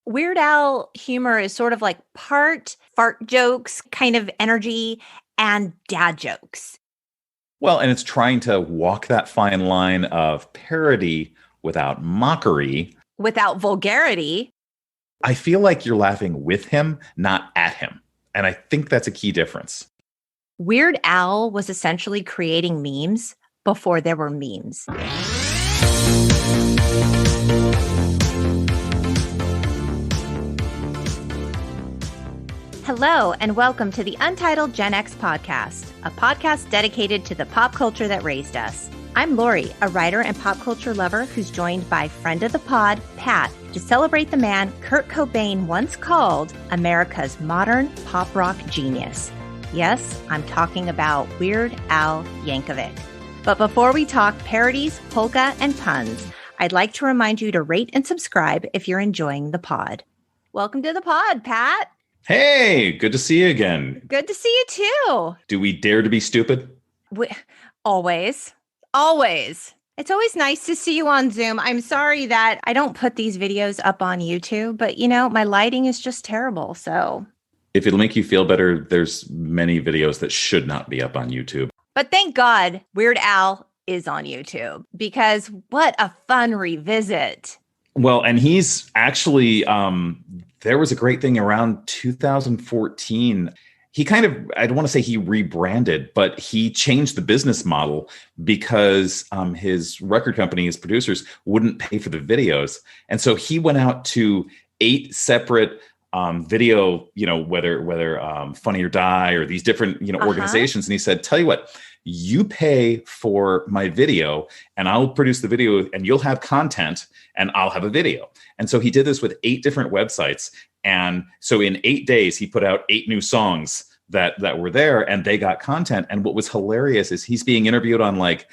Weird Al humor is sort of like part fart jokes kind of energy and dad jokes. Well, and it's trying to walk that fine line of parody without mockery. Without vulgarity. I feel like you're laughing with him, not at him. And I think that's a key difference. Weird Al was essentially creating memes before there were memes. Hello, and welcome to the Untitled Gen X podcast, a podcast dedicated to the pop culture that raised us. I'm Lori, a writer and pop culture lover who's joined by friend of the pod, Pat, to celebrate the man Kurt Cobain once called America's modern pop rock genius. Yes, I'm talking about Weird Al Yankovic. But before we talk parodies, polka, and puns, I'd like to remind you to rate and subscribe if you're enjoying the pod. Welcome to the pod, Pat. Hey, good to see you again. Good to see you too. Do we dare to be stupid? Always. It's always nice to see you on Zoom. I'm sorry that I don't put these videos up on YouTube, but my lighting is just terrible. So if it'll make you feel better, there's many videos that should not be up on YouTube. But thank God Weird Al is on YouTube, because what a fun revisit. Well, and he's actually, there was a great thing around 2014. He kind of, I don't want to say he rebranded, but he changed the business model because his record company, his producers, wouldn't pay for the videos. And so he went out to 8 separate video, whether Funny or Die or these different, organizations. And he said, tell you what, you pay for my video and I'll produce the video and you'll have content and I'll have a video. And so he did this with 8 different websites. And so in 8 days, he put out 8 new songs that were there and they got content. And what was hilarious is he's being interviewed on like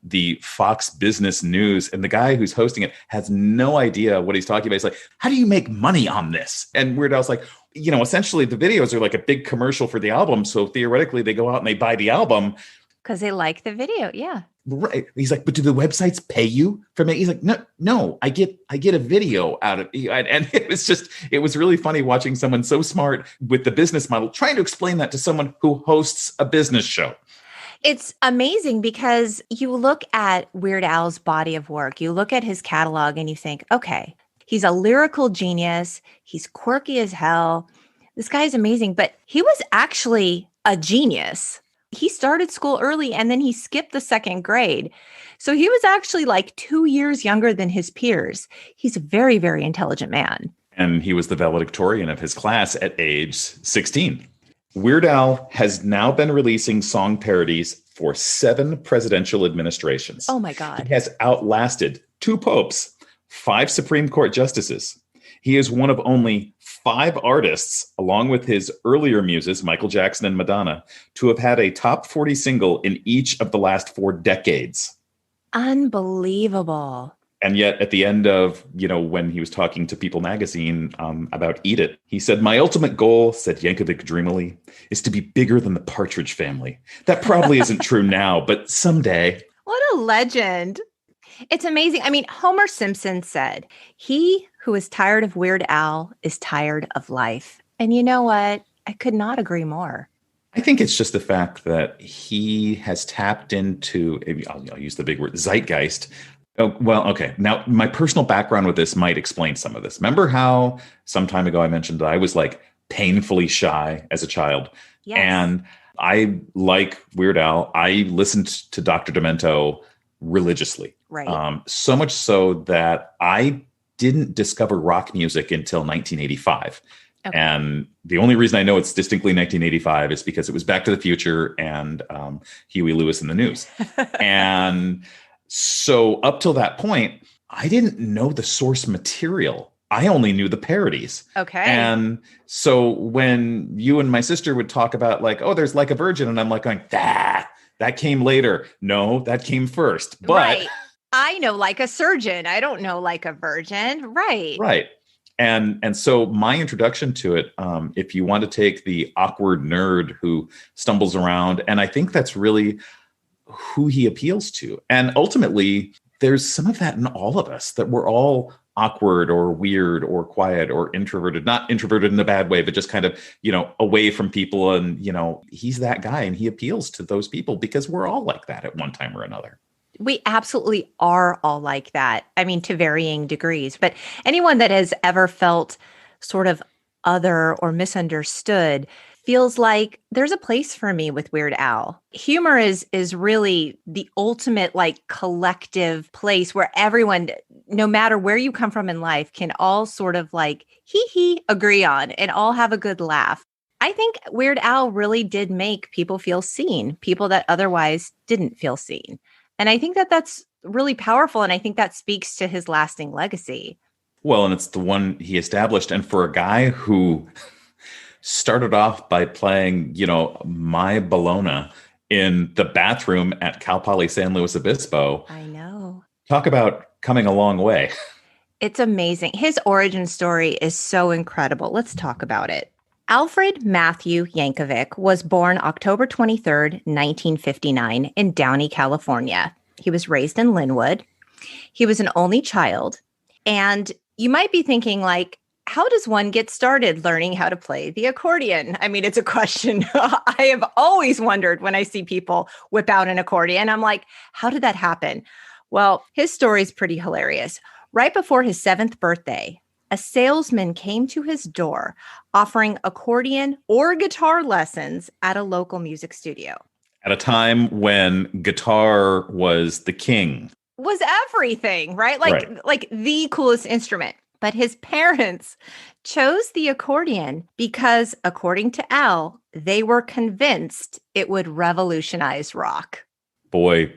the Fox Business News, and the guy who's hosting it has no idea what he's talking about. He's like, how do you make money on this? And Weird Al's like, essentially the videos are like a big commercial for the album. So theoretically they go out and they buy the album. Because they like the video, yeah. Right. He's like, but do the websites pay you for me? He's like, no, I get a video out of it. And it was really funny watching someone so smart with the business model, trying to explain that to someone who hosts a business show. It's amazing because you look at Weird Al's body of work, you look at his catalog and you think, okay, he's a lyrical genius. He's quirky as hell. This guy's amazing, but he was actually a genius. He started school early and then he skipped the 2nd grade. So he was actually like 2 years younger than his peers. He's a very, very intelligent man. And he was the valedictorian of his class at age 16. Weird Al has now been releasing song parodies for 7 presidential administrations. Oh my God. He has outlasted 2 popes, 5 Supreme Court justices. He is one of only 5 artists, along with his earlier muses, Michael Jackson and Madonna, to have had a top 40 single in each of the last 4 decades. Unbelievable. And yet at the end of, when he was talking to People magazine about Eat It, he said, my ultimate goal, said Yankovic dreamily, is to be bigger than the Partridge Family. That probably isn't true now, but someday. What a legend. It's amazing. I mean, Homer Simpson said, he who is tired of Weird Al is tired of life. And you know what? I could not agree more. I think it's just the fact that he has tapped into, I'll use the big word, zeitgeist. Oh, well, okay. Now, my personal background with this might explain some of this. Remember how some time ago I mentioned that I was like painfully shy as a child? Yes. And I like Weird Al. I listened to Dr. Demento religiously. Right. So much so that I didn't discover rock music until 1985. Okay. And the only reason I know it's distinctly 1985 is because it was Back to the Future and Huey Lewis in the News. And so up till that point, I didn't know the source material. I only knew the parodies. Okay. And so when you and my sister would talk about like, oh, there's Like a Virgin, and I'm like going, that came later. No, that came first. But right. I know Like a Surgeon. I don't know Like a Virgin. Right. Right. And so my introduction to it, if you want to take the awkward nerd who stumbles around, and I think that's really who he appeals to. And ultimately, there's some of that in all of us, that we're all awkward or weird or quiet or introverted, not introverted in a bad way, but just kind of, away from people. And, he's that guy, and he appeals to those people because we're all like that at one time or another. We absolutely are all like that. I mean, to varying degrees. But anyone that has ever felt sort of other or misunderstood feels like there's a place for me with Weird Al. Humor is really the ultimate collective place where everyone, no matter where you come from in life, can all sort of agree on and all have a good laugh. I think Weird Al really did make people feel seen, people that otherwise didn't feel seen. And I think that that's really powerful. And I think that speaks to his lasting legacy. Well, and it's the one he established. And for a guy who started off by playing, My Bologna in the bathroom at Cal Poly San Luis Obispo. I know. Talk about coming a long way. It's amazing. His origin story is so incredible. Let's talk about it. Alfred Matthew Yankovic was born October 23rd, 1959 in Downey, California. He was raised in Linwood. He was an only child. And you might be thinking how does one get started learning how to play the accordion? I mean, it's a question I have always wondered when I see people whip out an accordion. I'm like, how did that happen? Well, his story is pretty hilarious. Right before his 7th birthday, a salesman came to his door offering accordion or guitar lessons at a local music studio. At a time when guitar was the king. Was everything, right? Like the coolest instrument. But his parents chose the accordion because, according to Al, they were convinced it would revolutionize rock. Boy,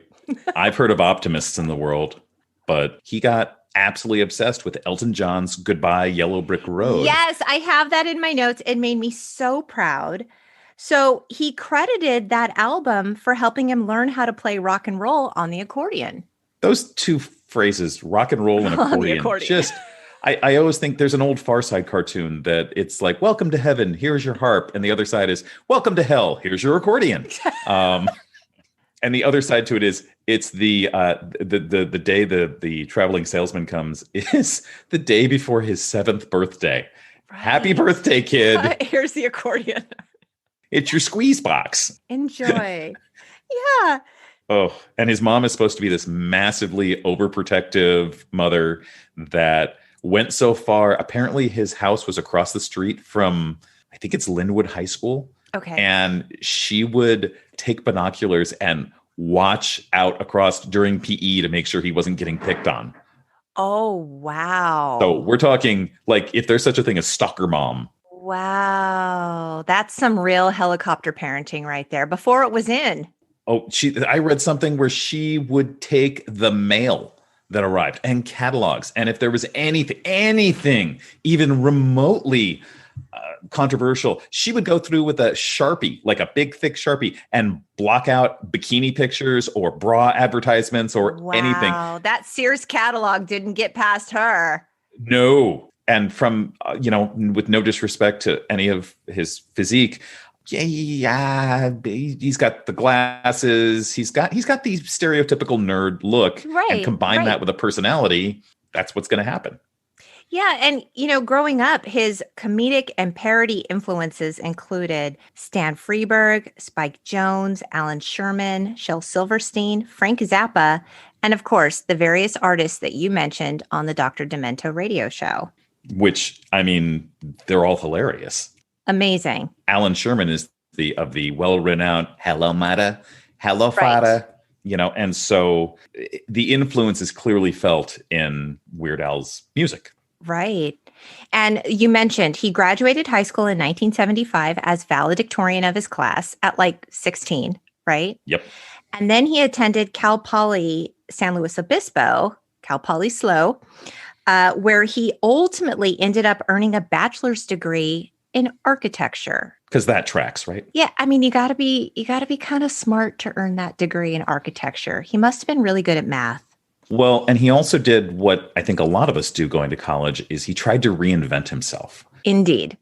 I've heard of optimists in the world, but he got absolutely obsessed with Elton John's Goodbye Yellow Brick Road. Yes, I have that in my notes. It made me so proud. So he credited that album for helping him learn how to play rock and roll on the accordion. Those two phrases, rock and roll and accordion. Just, I always think there's an old Far Side cartoon that it's like, welcome to heaven, here's your harp. And the other side is, welcome to hell, here's your accordion. And the other side to it is, it's the day the traveling salesman comes is the day before his 7th birthday. Right. Happy birthday, kid. Here's the accordion. It's your squeeze box. Enjoy. Yeah. Oh, and his mom is supposed to be this massively overprotective mother that went so far. Apparently his house was across the street from, I think it's Linwood High School. Okay. And she would take binoculars and watch out across during PE to make sure he wasn't getting picked on. Oh, wow. So we're talking if there's such a thing as stalker mom. Wow. That's some real helicopter parenting right there before it was in. Oh, I read something where she would take the mail that arrived and catalogs. And if there was anything even remotely controversial, she would go through with a Sharpie, like a big, thick Sharpie, and block out bikini pictures or bra advertisements or anything. Wow, that Sears catalog didn't get past her. No. And from, with no disrespect to any of his physique, yeah, he's got the glasses. He's got the stereotypical nerd look, right? And combine that with a personality. That's what's going to happen. Yeah, and growing up, his comedic and parody influences included Stan Freberg, Spike Jonze, Alan Sherman, Shel Silverstein, Frank Zappa, and of course, the various artists that you mentioned on the Dr. Demento radio show. Which, I mean, they're all hilarious. Amazing. Alan Sherman is of the well-renowned Hello Mata, Hello Fada, and so the influence is clearly felt in Weird Al's music. Right. And you mentioned he graduated high school in 1975 as valedictorian of his class at 16, right? Yep. And then he attended Cal Poly San Luis Obispo, Cal Poly SLO, where he ultimately ended up earning a bachelor's degree in architecture. Because that tracks, right? Yeah. I mean, you gotta be kind of smart to earn that degree in architecture. He must have been really good at math. Well, and he also did what I think a lot of us do going to college is he tried to reinvent himself. Indeed.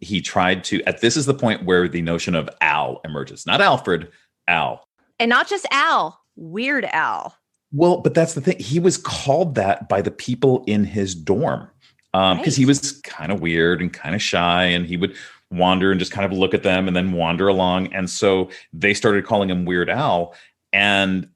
He tried to, this is the point where the notion of Al emerges. Not Alfred, Al. And not just Al, Weird Al. Well, but that's the thing. He was called that by the people in his dorm because he Right. was kind of weird and kind of shy, and he would wander and just kind of look at them and then wander along. And so they started calling him Weird Al, and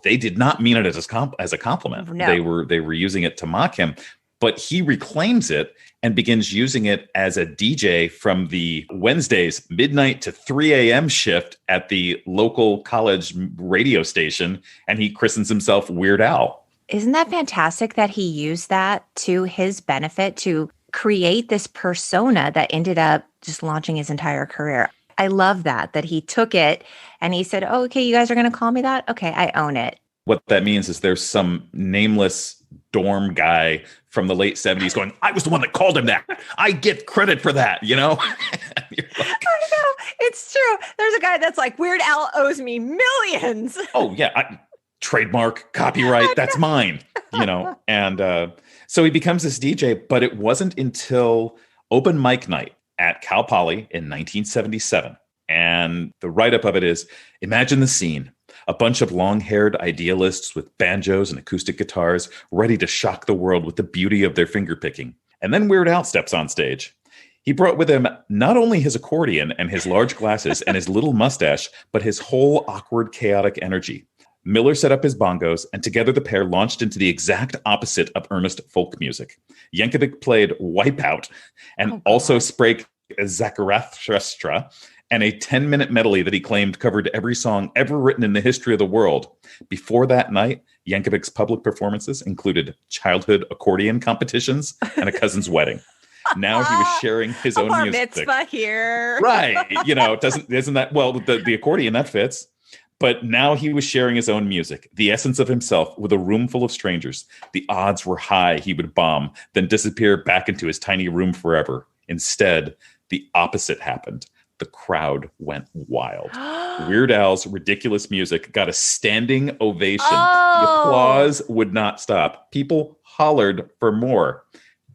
they did not mean it as a compliment. No. They were using it to mock him, but he reclaims it and begins using it as a DJ from the Wednesdays midnight to 3 a.m. shift at the local college radio station, and he christens himself Weird Al. Isn't that fantastic that he used that to his benefit to create this persona that ended up just launching his entire career? I love that he took it and he said, oh, okay, you guys are going to call me that? Okay, I own it. What that means is there's some nameless dorm guy from the late 70s going, I was the one that called him that. I get credit for that, you know? You're like, I know. It's true. There's a guy that's like, Weird Al owes me millions. oh, yeah. Trademark, copyright, that's mine, you know? And so he becomes this DJ, but it wasn't until open mic night at Cal Poly in 1977. And the write-up of it is, imagine the scene. A bunch of long-haired idealists with banjos and acoustic guitars ready to shock the world with the beauty of their finger-picking. And then Weird Al steps on stage. He brought with him not only his accordion and his large glasses and his little mustache, but his whole awkward, chaotic energy. Miller set up his bongos, and together the pair launched into the exact opposite of earnest folk music. Yankovic played Wipeout and also sprayed Zacharathustra, and a 10-minute medley that he claimed covered every song ever written in the history of the world. Before that night, Yankovic's public performances included childhood accordion competitions and a cousin's wedding. Now he was sharing his own bar music. mitzvah here. Right. You know, isn't that, well, the accordion, that fits. But now he was sharing his own music, the essence of himself, with a room full of strangers. The odds were high he would bomb, then disappear back into his tiny room forever. Instead, the opposite happened. The crowd went wild. Weird Al's ridiculous music got a standing ovation. Oh. The applause would not stop. People hollered for more.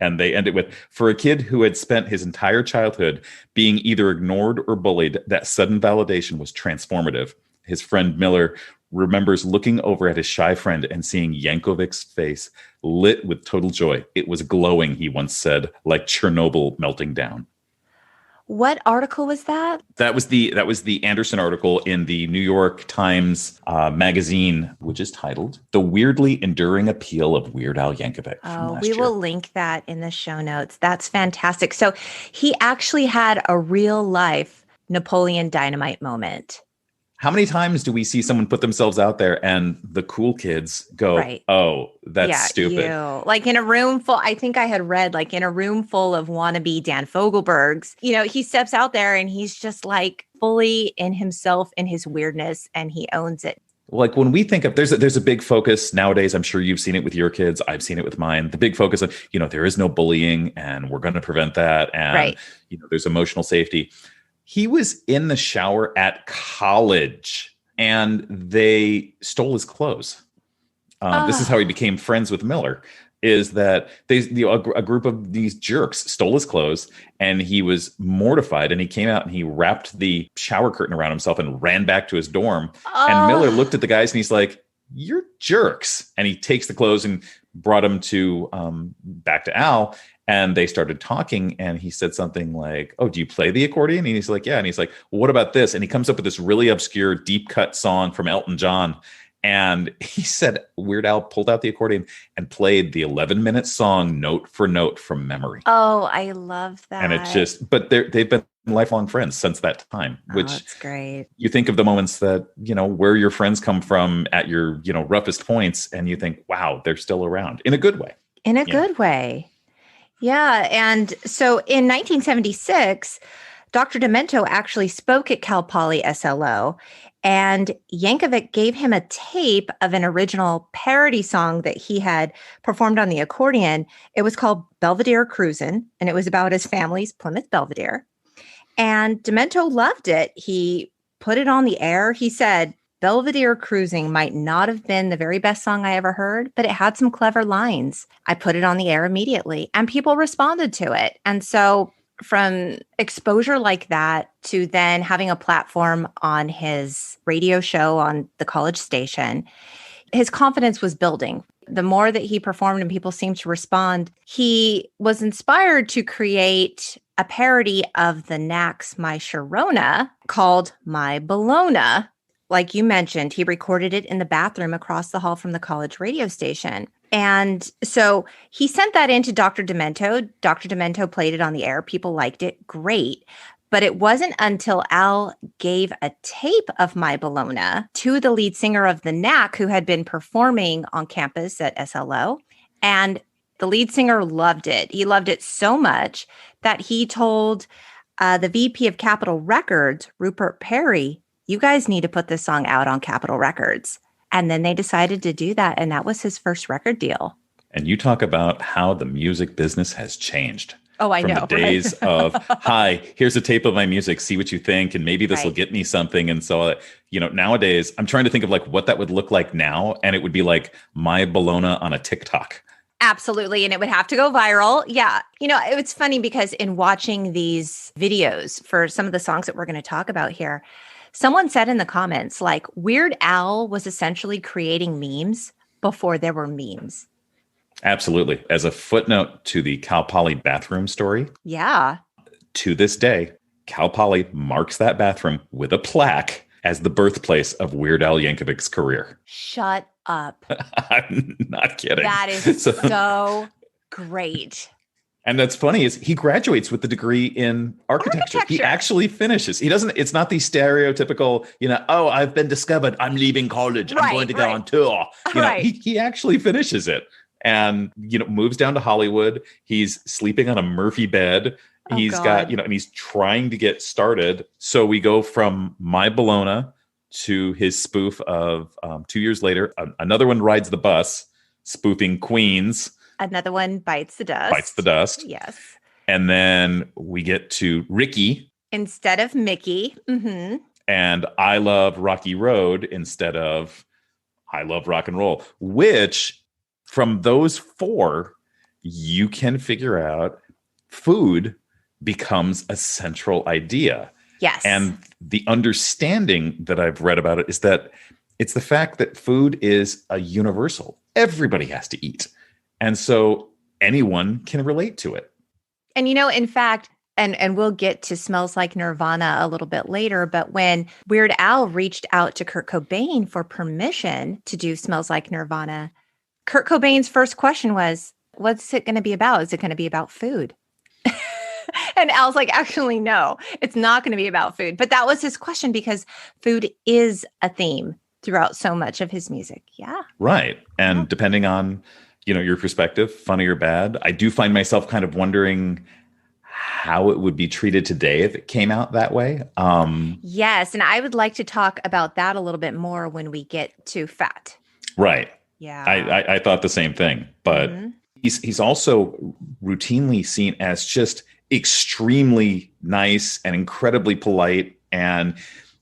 And they ended with, for a kid who had spent his entire childhood being either ignored or bullied, that sudden validation was transformative. His friend Miller remembers looking over at his shy friend and seeing Yankovic's face lit with total joy. It was glowing, he once said, like Chernobyl melting down. What article was that? That was the Anderson article in the New York Times magazine, which is titled "The Weirdly Enduring Appeal of Weird Al Yankovic." Oh, we will link that in the show notes. That's fantastic. So he actually had a real life Napoleon Dynamite moment. How many times do we see someone put themselves out there and the cool kids go, right. Oh, that's stupid. Like in a room full, I think I had read, like in a room full of wannabe Dan Fogelbergs, you know, he steps out there and he's just like fully in himself, in his weirdness, and he owns it. Like when we think of, there's a big focus nowadays. I'm sure you've seen it with your kids. I've seen it with mine. The big focus of, you know, there is no bullying and we're going to prevent that. And, you know, there's emotional safety. He was in the shower at college and they stole his clothes. This is how he became friends with Miller, is that a group of these jerks stole his clothes and he was mortified, and he came out and he wrapped the shower curtain around himself and ran back to his dorm. And Miller looked at the guys and he's like, "You're jerks." And he takes the clothes and brought them to back to Al. And they started talking, and he said something like, "Oh, do you play the accordion?" And he's like, "Yeah." And he's like, "Well, what about this?" And he comes up with this really obscure, deep cut song from Elton John. And he said Weird Al pulled out the accordion and played the 11-minute song note for note from memory. Oh, I love that. And it's just, but they've been lifelong friends since that time, which that's great. You think of the moments that, you know, where your friends come from at your, you know, roughest points, and you think, wow, they're still around in a good way. In a good way. Yeah. And so in 1976, Dr. Demento actually spoke at Cal Poly SLO, and Yankovic gave him a tape of an original parody song that he had performed on the accordion. It was called Belvedere Cruisin', and it was about his family's Plymouth Belvedere. And Demento loved it. He put it on the air. He said, Belvedere Cruising might not have been the very best song I ever heard, but it had some clever lines. I put it on the air immediately, and people responded to it. And so from exposure like that to then having a platform on his radio show on the college station, his confidence was building. The more that he performed and people seemed to respond, he was inspired to create a parody of the Knacks' My Sharona called My Bologna. Like you mentioned, he recorded it in the bathroom across the hall from the college radio station. And so he sent that in to Dr. Demento. Dr. Demento played it on the air. People liked it. Great. But it wasn't until Al gave a tape of My Bologna to the lead singer of the Knack, who had been performing on campus at SLO. And the lead singer loved it. He loved it so much that he told the VP of Capitol Records, Rupert Perry, you guys need to put this song out on Capitol Records. And then they decided to do that. And that was his first record deal. And you talk about how the music business has changed. Oh, I know. From the days of, hi, here's a tape of my music, see what you think, and maybe this will get me something. And so, nowadays, I'm trying to think of like what that would look like now. And it would be like My Bologna on a TikTok. Absolutely. And it would have to go viral. Yeah. It's funny because in watching these videos for some of the songs that we're going to talk about here, someone said in the comments, like, Weird Al was essentially creating memes before there were memes. Absolutely. As a footnote to the Cal Poly bathroom story. Yeah. To this day, Cal Poly marks that bathroom with a plaque as the birthplace of Weird Al Yankovic's career. Shut up. I'm not kidding. That is so great. And that's funny is he graduates with the degree in architecture. He actually finishes. He doesn't, it's not the stereotypical, oh, I've been discovered. I'm leaving college. I'm going to go on tour. He actually finishes it and, moves down to Hollywood. He's sleeping on a Murphy bed. He's got, and he's trying to get started. So we go from My Bologna to his spoof of 2 years later. Another one rides the bus, spoofing Queens. Another one bites the dust. Yes. And then we get to Ricky. Instead of Mickey. Mm-hmm. And I Love Rocky Road instead of I Love Rock and Roll, which from those four, you can figure out food becomes a central idea. Yes. And the understanding that I've read about it is that it's the fact that food is a universal. Everybody has to eat. And so anyone can relate to it. And, in fact, and we'll get to Smells Like Nirvana a little bit later, but when Weird Al reached out to Kurt Cobain for permission to do Smells Like Nirvana, Kurt Cobain's first question was, what's it going to be about? Is it going to be about food? And Al's like, actually, no, it's not going to be about food. But that was his question because food is a theme throughout so much of his music. Yeah. Right. And depending on your perspective, funny or bad, I do find myself kind of wondering how it would be treated today if it came out that way. Yes. And I would like to talk about that a little bit more when we get to fat. Right. Yeah. I thought the same thing, but he's also routinely seen as just extremely nice and incredibly polite. And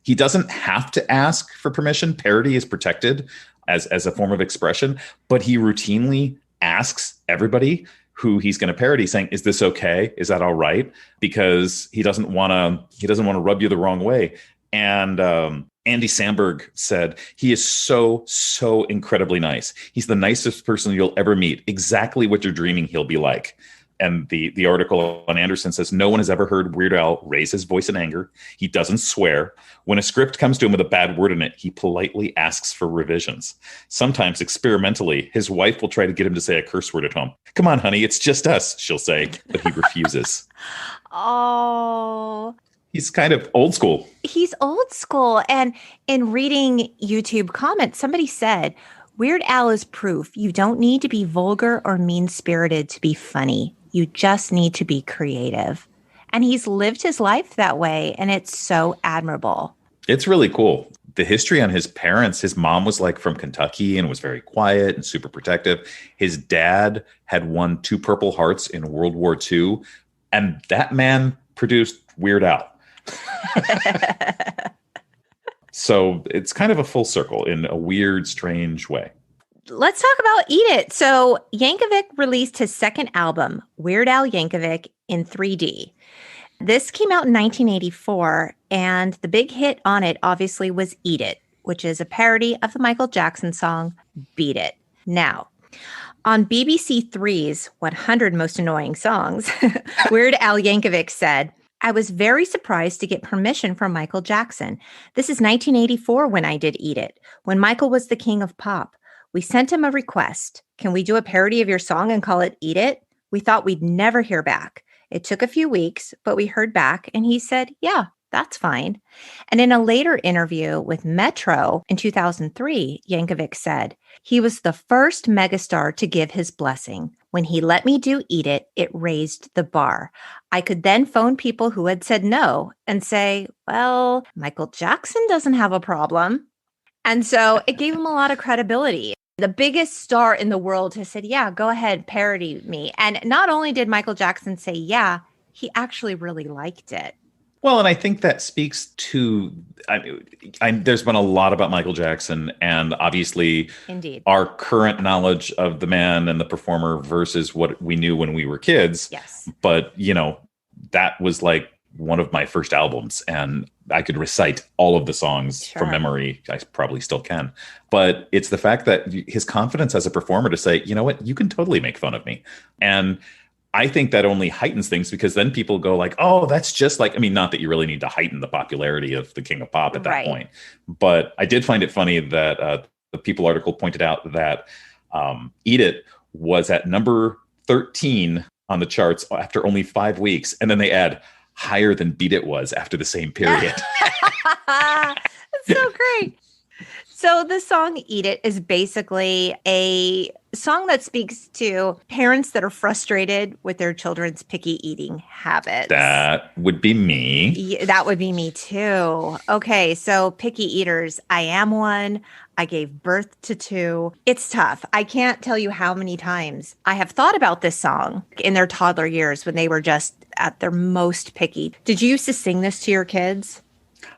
he doesn't have to ask for permission. Parody is protected as a form of expression, but he routinely asks everybody who he's going to parody saying, is this okay? Is that all right? Because he doesn't want to rub you the wrong way. And Andy Samberg said, he is so incredibly nice. He's the nicest person you'll ever meet. Exactly what you're dreaming he'll be like. And the article on Anderson says, no one has ever heard Weird Al raise his voice in anger. He doesn't swear. When a script comes to him with a bad word in it, he politely asks for revisions. Sometimes experimentally, his wife will try to get him to say a curse word at home. Come on, honey, it's just us, she'll say, but he refuses. Oh, he's kind of old school. He's old school. And in reading YouTube comments, somebody said, Weird Al is proof you don't need to be vulgar or mean-spirited to be funny. You just need to be creative. And he's lived his life that way, and it's so admirable. It's really cool. The history on his parents, his mom was like from Kentucky and was very quiet and super protective. His dad had won 2 Purple Hearts in World War II, and that man produced Weird Al. So it's kind of a full circle in a weird, strange way. Let's talk about Eat It. So Yankovic released his second album, Weird Al Yankovic, in 3D. This came out in 1984, and the big hit on it, obviously, was Eat It. which is a parody of the Michael Jackson song, Beat It. Now, on BBC Three's 100 Most Annoying Songs, Weird Al Yankovic said, I was very surprised to get permission from Michael Jackson. This is 1984 when I did Eat It, when Michael was the king of pop. We sent him a request. Can we do a parody of your song and call it Eat It? We thought we'd never hear back. It took a few weeks, but we heard back and he said, yeah, that's fine. And in a later interview with Metro in 2003, Yankovic said, he was the first megastar to give his blessing. When he let me do Eat It, it raised the bar. I could then phone people who had said no and say, well, Michael Jackson doesn't have a problem. And so it gave him a lot of credibility. The biggest star in the world has said, yeah, go ahead, parody me. And not only did Michael Jackson say, yeah, he actually really liked it. Well, and I think that speaks to, there's been a lot about Michael Jackson and obviously Indeed. Our current knowledge of the man and the performer versus what we knew when we were kids. Yes. But, that was like one of my first albums and I could recite all of the songs from memory. I probably still can. But it's the fact that his confidence as a performer to say, you know what, you can totally make fun of me. And I think that only heightens things because then people go like, oh, that's just like, not that you really need to heighten the popularity of the King of Pop at that point. But I did find it funny that the People article pointed out that Eat It was at number 13 on the charts after only 5 weeks. And then they add higher than Beat It was after the same period. That's so great. So the song Eat It is basically a song that speaks to parents that are frustrated with their children's picky eating habits. That would be me. Yeah, that would be me too. Okay, so picky eaters. I am one. I gave birth to 2. It's tough. I can't tell you how many times I have thought about this song in their toddler years when they were just at their most picky. Did you used to sing this to your kids?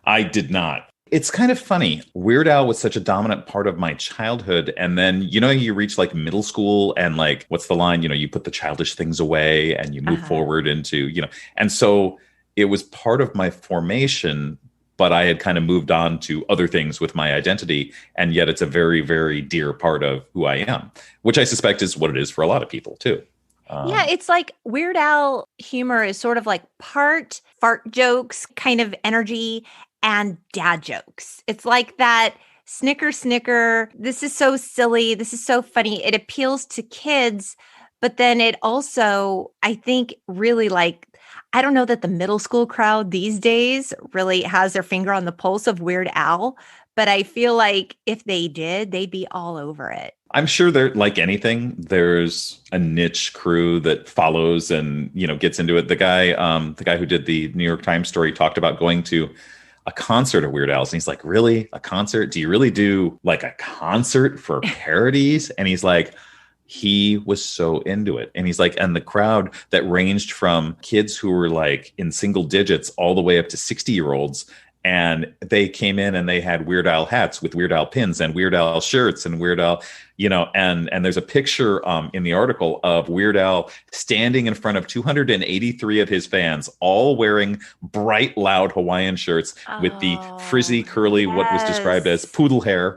I did not. It's kind of funny. Weird Al was such a dominant part of my childhood. And then, you reach like middle school and like, what's the line? You put the childish things away and you move forward into, and so it was part of my formation, but I had kind of moved on to other things with my identity. And yet it's a very, very dear part of who I am, which I suspect is what it is for a lot of people too. Yeah, it's like Weird Al humor is sort of like part fart jokes kind of energy and dad jokes. It's like that snicker. This is so silly. This is so funny. It appeals to kids, but then it also, I think, really like, I don't know that the middle school crowd these days really has their finger on the pulse of Weird Al, but I feel like if they did, they'd be all over it. I'm sure there, like anything, there's a niche crew that follows and, gets into it. The guy who did the New York Times story talked about going to a concert of Weird Al's. And he's like, really? A concert? Do you really do like a concert for parodies? And he's like, he was so into it. And he's like, and the crowd that ranged from kids who were like in single digits all the way up to 60-year-olds. And they came in and they had Weird Al hats with Weird Al pins and Weird Al shirts and Weird Al, and there's a picture in the article of Weird Al standing in front of 283 of his fans, all wearing bright, loud Hawaiian shirts with the frizzy, curly, what was described as poodle hair.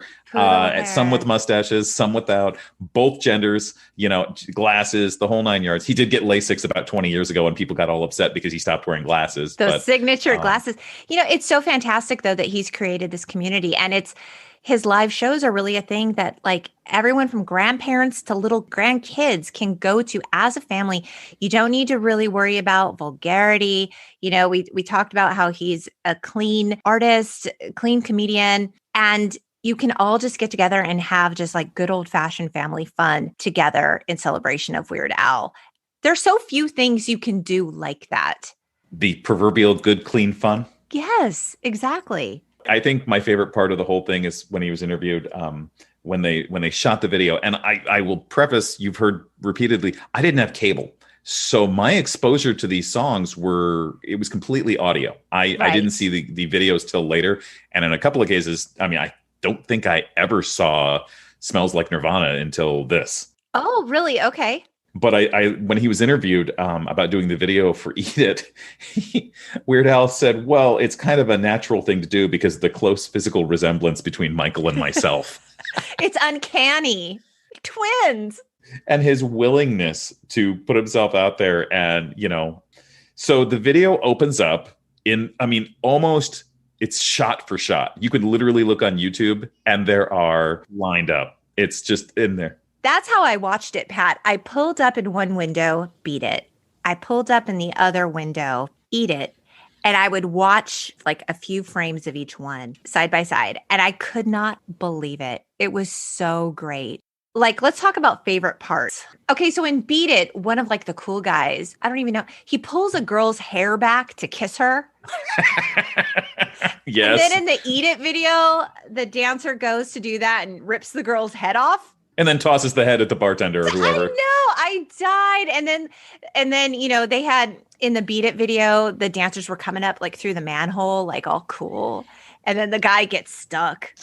Some with mustaches, some without, both genders, glasses, the whole 9 yards. He did get LASIK about 20 years ago and people got all upset because he stopped wearing glasses. Those signature glasses. It's so fantastic, though, that he's created this community. And his live shows are really a thing that like everyone from grandparents to little grandkids can go to as a family. You don't need to really worry about vulgarity. We talked about how he's a clean artist, clean comedian, and you can all just get together and have just like good old fashioned family fun together in celebration of Weird Al. There's so few things you can do like that. The proverbial good, clean fun. Yes, exactly. I think my favorite part of the whole thing is when he was interviewed, when they shot the video. And I will preface, you've heard repeatedly, I didn't have cable. So my exposure to these songs it was completely audio. I didn't see the videos till later. And in a couple of cases, I don't think I ever saw Smells Like Nirvana until this. Oh, really? Okay. But I when he was interviewed about doing the video for Eat It, Weird Al said, well, it's kind of a natural thing to do because of the close physical resemblance between Michael and myself. It's uncanny. Twins. And his willingness to put himself out there. And, so the video opens up almost it's shot for shot. You could literally look on YouTube and there are lined up. It's just in there. That's how I watched it, Pat. I pulled up in one window, Beat It. I pulled up in the other window, Eat It. And I would watch like a few frames of each one side by side. And I could not believe it. It was so great. Like, let's talk about favorite parts. Okay, so in Beat It, one of like the cool guys, I don't even know, he pulls a girl's hair back to kiss her. Yes. And then in the Eat It video, the dancer goes to do that and rips the girl's head off. And then tosses the head at the bartender or whoever. I know, I died. And then, they had in the Beat It video, the dancers were coming up like through the manhole, like all cool. And then the guy gets stuck.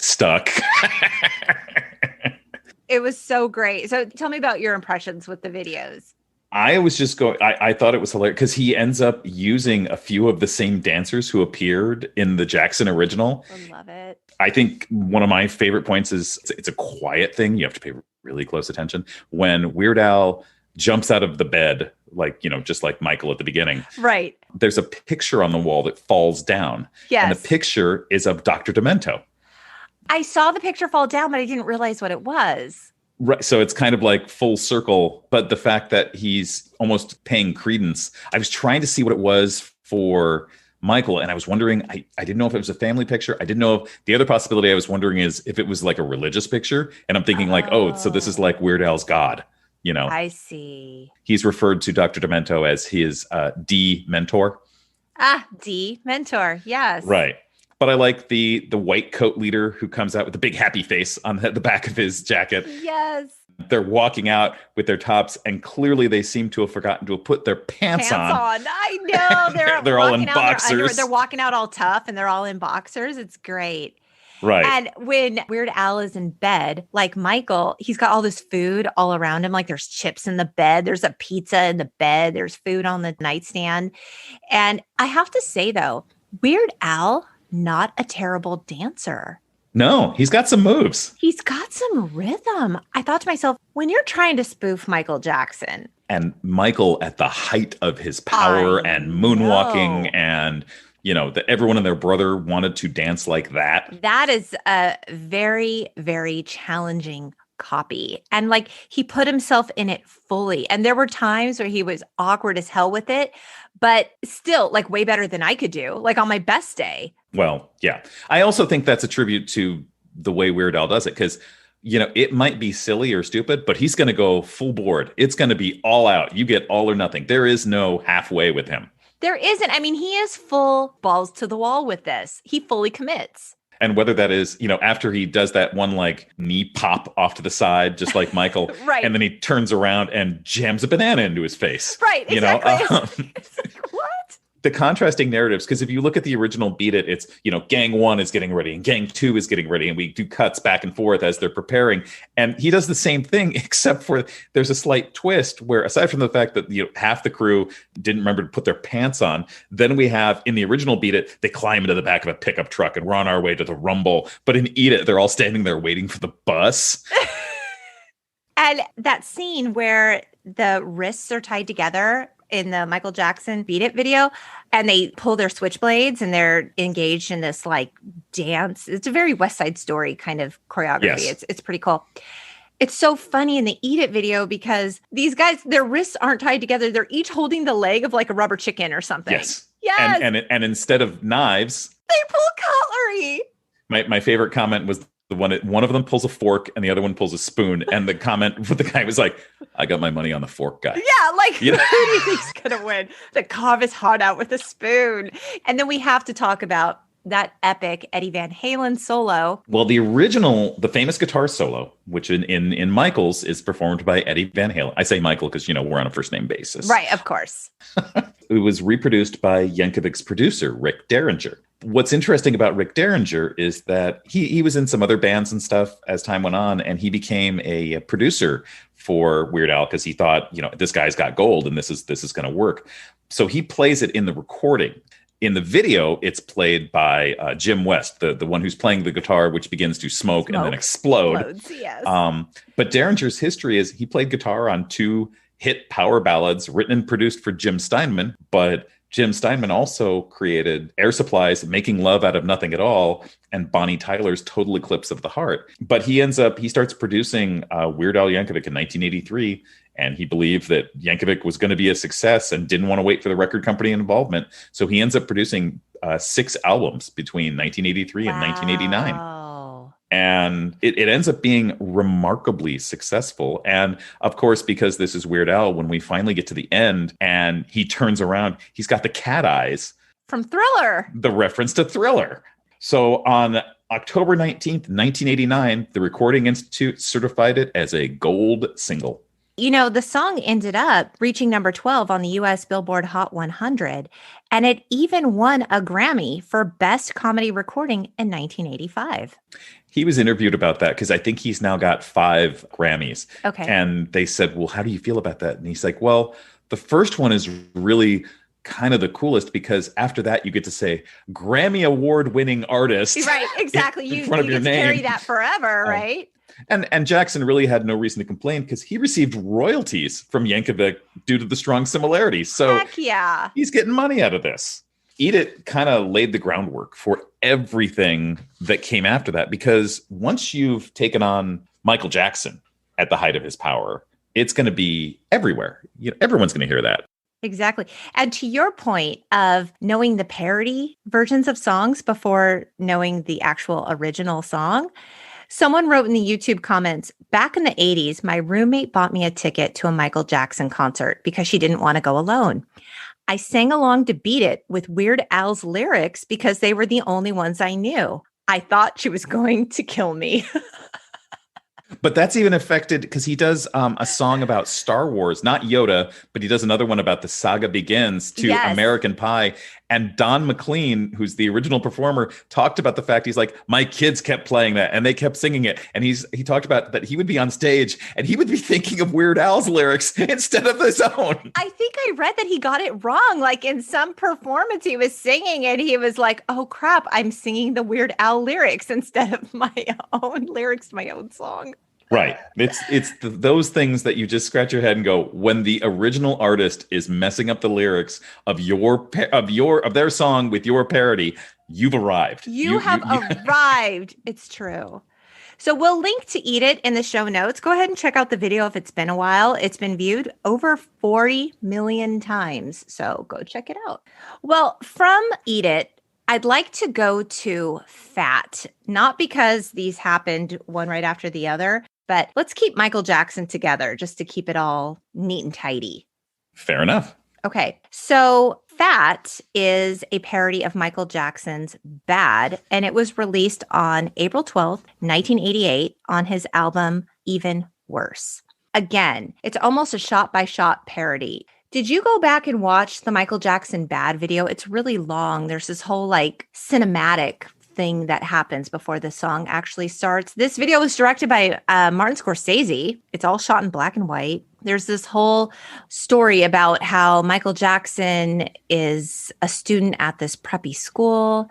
It was so great. So tell me about your impressions with the videos. I was just going, I thought it was hilarious because he ends up using a few of the same dancers who appeared in the Jackson original. I love it. I think one of my favorite points is it's a quiet thing. You have to pay really close attention when Weird Al jumps out of the bed, like, just like Michael at the beginning. Right. There's a picture on the wall that falls down. Yes. And the picture is of Dr. Demento. I saw the picture fall down, but I didn't realize what it was. Right. So it's kind of like full circle, but the fact that he's almost paying credence. I was trying to see what it was for Michael, and I was wondering, I didn't know if it was a family picture. I didn't know if the other possibility I was wondering is if it was like a religious picture. And I'm thinking so this is like Weird Al's God, I see. He's referred to Dr. Demento as his D mentor. D mentor. Yes. Right. But I like the white coat leader who comes out with the big happy face on the back of his jacket. Yes. They're walking out with their tops, and clearly they seem to have forgotten to put their pants on. I know. They're all in boxers. They're walking out all tough, and they're all in boxers. It's great. Right. And when Weird Al is in bed, like Michael, he's got all this food all around him. Like there's chips in the bed. There's a pizza in the bed. There's food on the nightstand. And I have to say, though, Weird Al, not a terrible dancer. No, he's got some moves. He's got some rhythm. I thought to myself, when you're trying to spoof Michael Jackson. And Michael at the height of his power and moonwalking and, that everyone and their brother wanted to dance like that. That is a very, very challenging copy. And like he put himself in it fully. And there were times where he was awkward as hell with it, but still like way better than I could do, like on my best day. Well, yeah. I also think that's a tribute to the way Weird Al does it because, it might be silly or stupid, but he's going to go full board. It's going to be all out. You get all or nothing. There is no halfway with him. There isn't. I mean, he is full balls to the wall with this. He fully commits. And whether that is, after he does that one like knee pop off to the side, just like Michael, right. And then he turns around and jams a banana into his face. Right. Exactly. It's like, what? The contrasting narratives, because if you look at the original Beat It, it's, Gang 1 is getting ready and Gang 2 is getting ready. And we do cuts back and forth as they're preparing. And he does the same thing, except for there's a slight twist where aside from the fact that, half the crew didn't remember to put their pants on, then we have in the original Beat It, they climb into the back of a pickup truck and we're on our way to the Rumble. But in Eat It, they're all standing there waiting for the bus. And that scene where the wrists are tied together in the Michael Jackson Beat It video, and they pull their switchblades and they're engaged in this like dance. It's a very West Side Story kind of choreography. Yes. It's pretty cool. It's so funny in the Eat It video because these guys, their wrists aren't tied together. They're each holding the leg of like a rubber chicken or something. Yes. Yes. And instead of knives, they pull cutlery. My favorite comment was one of them pulls a fork and the other one pulls a spoon. And the comment with the guy was like, I got my money on the fork guy. Yeah, like who do you think's gonna win? The carve his heart out with a spoon. And then we have to talk about that epic Eddie Van Halen solo. Well, the famous guitar solo, which in Michael's is performed by Eddie Van Halen. I say Michael because, we're on a first name basis. Right, of course. it was reproduced by Yankovic's producer, Rick Derringer. What's interesting about Rick Derringer is that he was in some other bands and stuff as time went on, and he became a producer for Weird Al because he thought, this guy's got gold and this is going to work. So he plays it in the recording. In the video, it's played by Jim West, the one who's playing the guitar, which begins to smoke and then explode. Explodes, yes. But Derringer's history is he played guitar on 2 hit power ballads written and produced for Jim Steinman, but Jim Steinman also created Air Supply's Making Love Out of Nothing at All and Bonnie Tyler's Total Eclipse of the Heart. But he starts producing Weird Al Yankovic in 1983, and he believed that Yankovic was going to be a success and didn't want to wait for the record company involvement. So he ends up producing 6 albums between 1983 and 1989. And it ends up being remarkably successful. And of course, because this is Weird Al, when we finally get to the end and he turns around, he's got the cat eyes. From Thriller. The reference to Thriller. So on October 19th, 1989, the Recording Institute certified it as a gold single. The song ended up reaching number 12 on the U.S. Billboard Hot 100, and it even won a Grammy for Best Comedy Recording in 1985. He was interviewed about that because I think he's now got 5 Grammys. Okay. And they said, well, how do you feel about that? And he's like, well, the first one is really kind of the coolest because after that you get to say Grammy Award winning artist. Right, exactly. in front of your name. Carry that forever, right? And Jackson really had no reason to complain because he received royalties from Yankovic due to the strong similarities. So heck yeah, he's getting money out of this. Eat It kind of laid the groundwork for everything that came after that, because once you've taken on Michael Jackson at the height of his power, it's going to be everywhere. Everyone's going to hear that. Exactly. And to your point of knowing the parody versions of songs before knowing the actual original song, someone wrote in the YouTube comments, back in the 80s, my roommate bought me a ticket to a Michael Jackson concert because she didn't want to go alone. I sang along to Beat It with Weird Al's lyrics because they were the only ones I knew. I thought she was going to kill me. But that's even affected because he does a song about Star Wars, not Yoda, but he does another one about the saga begins to American Pie. And Don McLean, who's the original performer, talked about the fact he's like, my kids kept playing that and they kept singing it. And he talked about that he would be on stage and he would be thinking of Weird Al's lyrics instead of his own. I think I read that he got it wrong. Like in some performance he was singing and he was like, oh crap, I'm singing the Weird Al lyrics instead of my own lyrics to my own song. Right. It's those things that you just scratch your head and go, when the original artist is messing up the lyrics of their song with your parody, you've arrived. You have arrived. It's true. So we'll link to Eat It in the show notes. Go ahead and check out the video if it's been a while. It's been viewed over 40 million times. So go check it out. Well, from Eat It, I'd like to go to Fat, not because these happened one right after the other, but let's keep Michael Jackson together just to keep it all neat and tidy. Fair enough. Okay. So Fat is a parody of Michael Jackson's Bad, and it was released on April 12th, 1988 on his album Even Worse. Again, it's almost a shot-by-shot parody. Did you go back and watch the Michael Jackson Bad video? It's really long. There's this whole cinematic thing that happens before the song actually starts. This video was directed by Martin Scorsese. It's all shot in black and white. There's this whole story about how Michael Jackson is a student at this preppy school,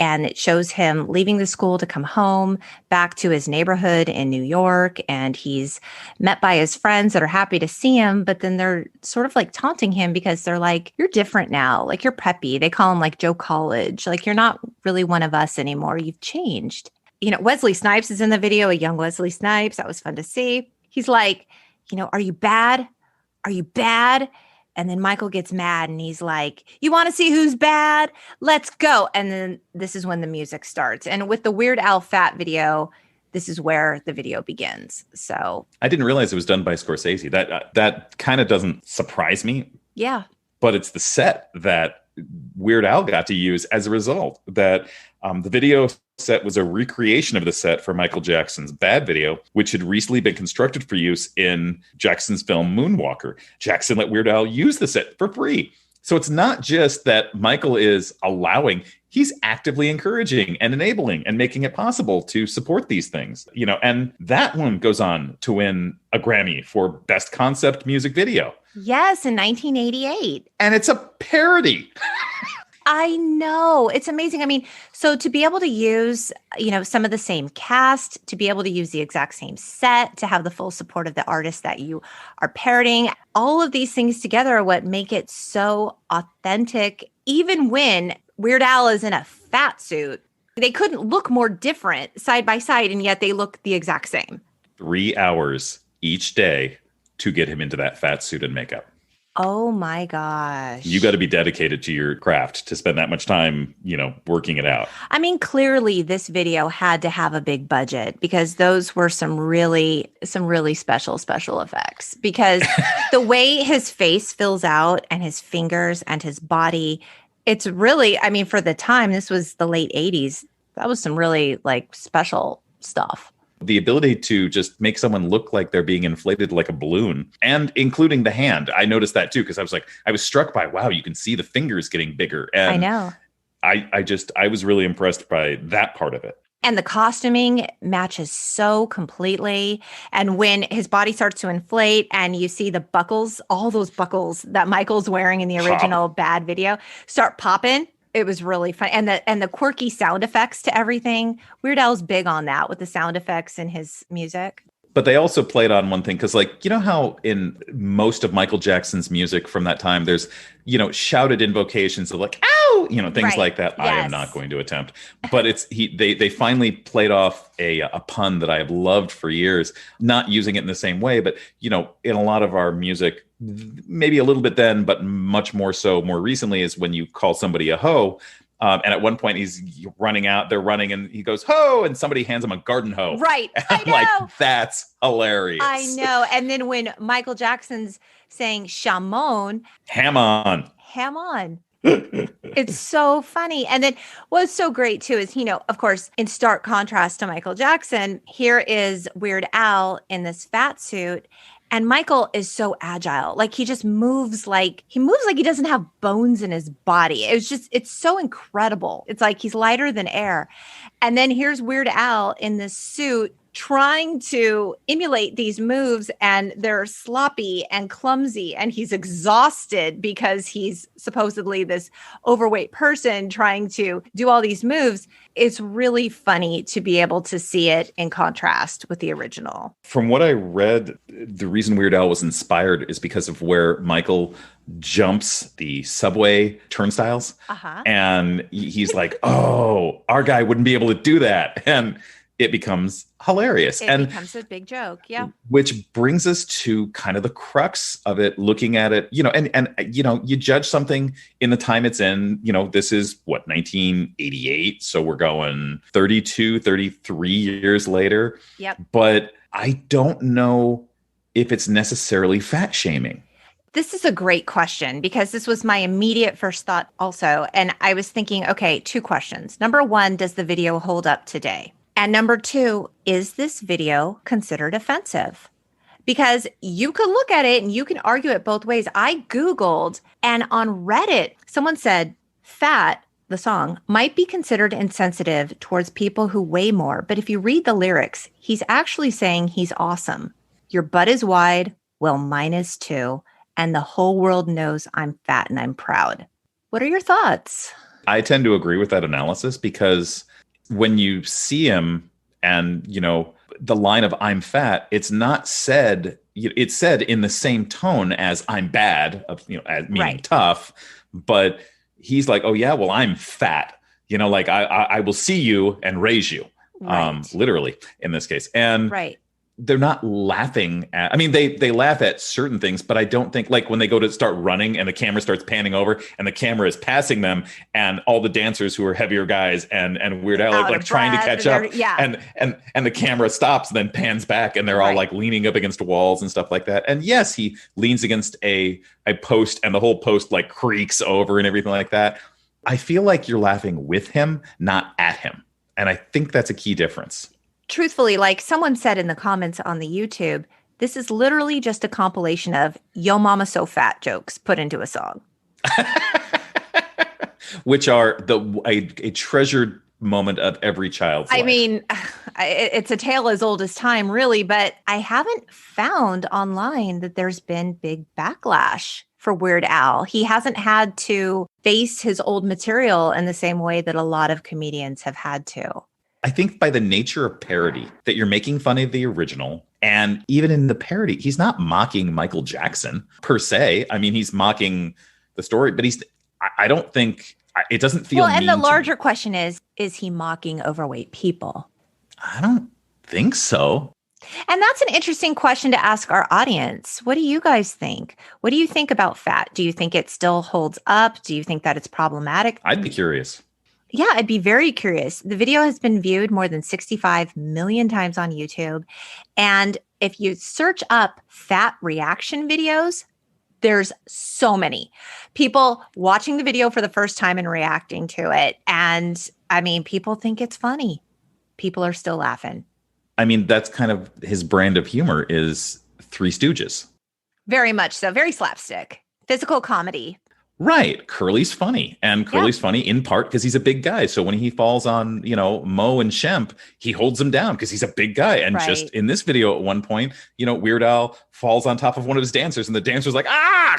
and it shows him leaving the school to come home back to his neighborhood in New York, and he's met by his friends that are happy to see him, but then they're sort of taunting him because they're like, you're different now, you're preppy. They call him Joe College, you're not really one of us anymore, you've changed. Wesley Snipes is in the video, a young Wesley Snipes. That was fun to see. He's like, are you bad? Are you bad? And then Michael gets mad and he's like, you want to see who's bad? Let's go. And then this is when the music starts. And with the Weird Al Fat video, this is where the video begins. So I didn't realize it was done by Scorsese. That kind of doesn't surprise me. Yeah. But it's the set that Weird Al got to use as a result. That the video set was a recreation of the set for Michael Jackson's Bad video, which had recently been constructed for use in Jackson's film Moonwalker. Jackson let Weird Al use the set for free. So it's not just that Michael is allowing, he's actively encouraging and enabling and making it possible to support these things, and that one goes on to win a Grammy for Best Concept Music Video. Yes, in 1988. And it's a parody. I know. It's amazing. I mean, so to be able to use, some of the same cast, to be able to use the exact same set, to have the full support of the artist that you are parodying, all of these things together are what make it so authentic. Even when Weird Al is in a fat suit, they couldn't look more different side by side, and yet they look the exact same. 3 hours each day to get him into that fat suit and makeup. Oh my gosh. You got to be dedicated to your craft to spend that much time, working it out. I mean, clearly this video had to have a big budget because those were some really special effects, because the way his face fills out and his fingers and his body, it's really, I mean, for the time, this was the late 80s. That was some really special stuff. The ability to just make someone look like they're being inflated like a balloon, and including the hand. I noticed that too, because I was struck by, wow, you can see the fingers getting bigger. And I know. I was really impressed by that part of it. And the costuming matches so completely. And when his body starts to inflate and you see the buckles, all those buckles that Michael's wearing in the original Bad video start popping. It was really fun. And the quirky sound effects to everything. Weird Al's big on that with the sound effects in his music. But they also played on one thing, because how in most of Michael Jackson's music from that time, there's, shouted invocations of ow, things right. Like that. Yes. I am not going to attempt. But they finally played off a pun that I have loved for years, not using it in the same way, but, in a lot of our music, maybe a little bit then, but much more so more recently, is when you call somebody a hoe. And at one point he's running out, they're running, and he goes, ho, and somebody hands him a garden hoe. Right. I know. That's hilarious. I know. And then when Michael Jackson's saying shamon. Ham on. It's so funny. And then what's so great too is, of course, in stark contrast to Michael Jackson, here is Weird Al in this fat suit. And Michael is so agile. He just moves like he doesn't have bones in his body. It's so incredible. It's like he's lighter than air. And then here's Weird Al in this suit trying to emulate these moves, and they're sloppy and clumsy, and he's exhausted because he's supposedly this overweight person trying to do all these moves. It's really funny to be able to see it in contrast with the original. From what I read, the reason Weird Al was inspired is because of where Michael jumps the subway turnstiles. Uh-huh. And he's like, oh, our guy wouldn't be able to do that. And it becomes hilarious. It becomes a big joke. Yeah. Which brings us to kind of the crux of it, looking at it, and you judge something in the time it's in, this is 1988. So we're going 32, 33 years later. Yep. But I don't know if it's necessarily fat shaming. This is a great question, because this was my immediate first thought also. And I was thinking, okay, 2 questions. Number 1, does the video hold up today? And number 2, is this video considered offensive? Because you could look at it and you can argue it both ways. I Googled, and on Reddit, someone said Fat, the song, might be considered insensitive towards people who weigh more. But if you read the lyrics, he's actually saying he's awesome. Your butt is wide. Well, mine is too. And the whole world knows I'm fat and I'm proud. What are your thoughts? I tend to agree with that analysis, because when you see him and, the line of I'm fat, it's not said, it's said in the same tone as I'm bad, as meaning right. Tough, but he's like, oh yeah, well, I'm fat, I will see you and raise you, right. Literally in this case. And right. They're not laughing at, they laugh at certain things, but I don't think, when they go to start running and the camera starts panning over and the camera is passing them, and all the dancers who are heavier guys and Weird Al are trying to catch up, yeah. and the camera stops and then pans back, and they're all leaning up against walls and stuff like that. And yes, he leans against a post, and the whole post creaks over and everything like that. I feel like you're laughing with him, not at him. And I think that's a key difference. Truthfully, like someone said in the comments on the YouTube, this is literally just a compilation of Yo Mama So Fat jokes put into a song. which are a treasured moment of every child's life. I mean, it's a tale as old as time, really, but I haven't found online that there's been big backlash for Weird Al. He hasn't had to face his old material in the same way that a lot of comedians have had to. I think by the nature of parody, that you're making fun of the original. And even in the parody, he's not mocking Michael Jackson per se. I mean, he's mocking the story, but I don't think it doesn't feel. Well, and the larger question is he mocking overweight people? I don't think so. And that's an interesting question to ask our audience. What do you guys think? What do you think about fat? Do you think it still holds up? Do you think that it's problematic? I'd be curious. Yeah, I'd be very curious. The video has been viewed more than 65 million times on YouTube. And if you search up fat reaction videos, there's so many people watching the video for the first time and reacting to it. And I mean, people think it's funny. People are still laughing. I mean, that's kind of his brand of humor is Three Stooges. Very much so. Very slapstick. Physical comedy. Right. Curly's funny. And Curly's funny in part because he's a big guy. So when he falls on, Mo and Shemp, he holds him down because he's a big guy. And just in this video at one point, Weird Al falls on top of one of his dancers and the dancer's like, ah!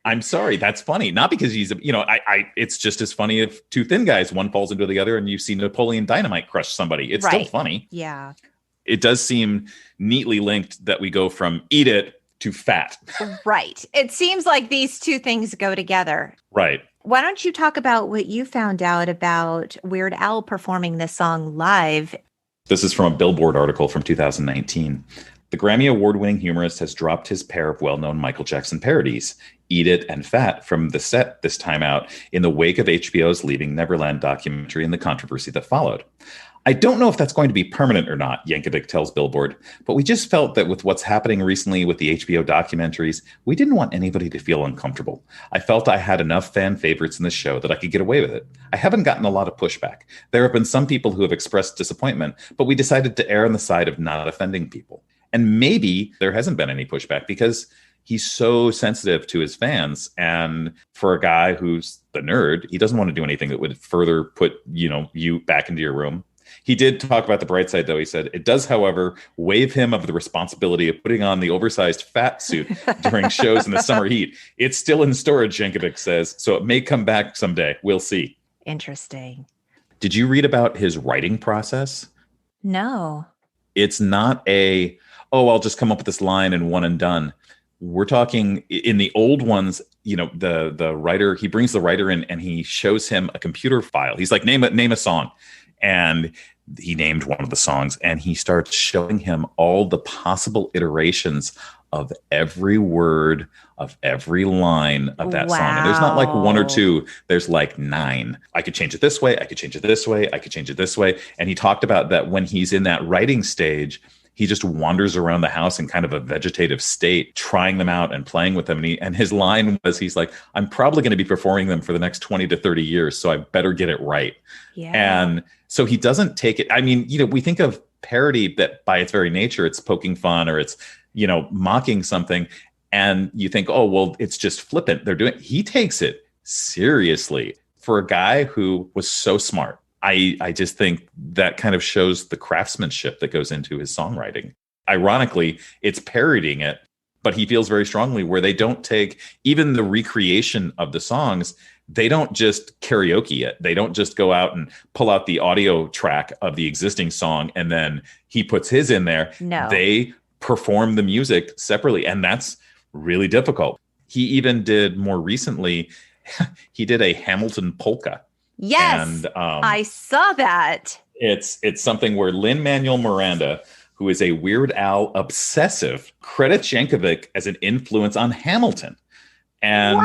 I'm sorry. That's funny. Not because he's, it's just as funny if two thin guys, one falls into the other and you see Napoleon Dynamite crush somebody. It's still funny. Yeah. It does seem neatly linked that we go from eat it to fat. Right. It seems like these two things go together. Right. Why don't you talk about what you found out about Weird Al performing this song live? This is from a Billboard article from 2019. The Grammy Award-winning humorist has dropped his pair of well-known Michael Jackson parodies, Eat It and Fat, from the set this time out in the wake of HBO's Leaving Neverland documentary and the controversy that followed. I don't know if that's going to be permanent or not, Yankovic tells Billboard, but we just felt that with what's happening recently with the HBO documentaries, we didn't want anybody to feel uncomfortable. I felt I had enough fan favorites in the show that I could get away with it. I haven't gotten a lot of pushback. There have been some people who have expressed disappointment, but we decided to err on the side of not offending people. And maybe there hasn't been any pushback because he's so sensitive to his fans. And for a guy who's the nerd, he doesn't want to do anything that would further put, you back into your room. He did talk about the bright side, though. He said, it does, however, waive him of the responsibility of putting on the oversized fat suit during shows in the summer heat. It's still in storage, Yankovic says, so it may come back someday. We'll see. Interesting. Did you read about his writing process? No. It's not I'll just come up with this line and one and done. We're talking in the old ones, the writer, he brings the writer in and he shows him a computer file. He's like, name a song. And he named one of the songs and he starts showing him all the possible iterations of every word of every line of that song. And there's not like one or two, there's like 9. I could change it this way. I could change it this way. I could change it this way. And he talked about that when he's in that writing stage, he just wanders around the house in kind of a vegetative state, trying them out and playing with them. And his line was, he's like, I'm probably going to be performing them for the next 20 to 30 years, so I better get it right. Yeah. And so he doesn't take it. I mean, we think of parody that by its very nature, it's poking fun or it's, mocking something. And you think, oh, well, it's just flippant. He takes it seriously for a guy who was so smart. I just think that kind of shows the craftsmanship that goes into his songwriting. Ironically, it's parodying it, but he feels very strongly where they don't take even the recreation of the songs. They don't just karaoke it. They don't just go out and pull out the audio track of the existing song and then he puts his in there. No. They perform the music separately, and that's really difficult. He even did more recently, he did a Hamilton polka. Yes, and, I saw that. It's something where Lin-Manuel Miranda, who is a Weird Al obsessive, credits Yankovic as an influence on Hamilton. And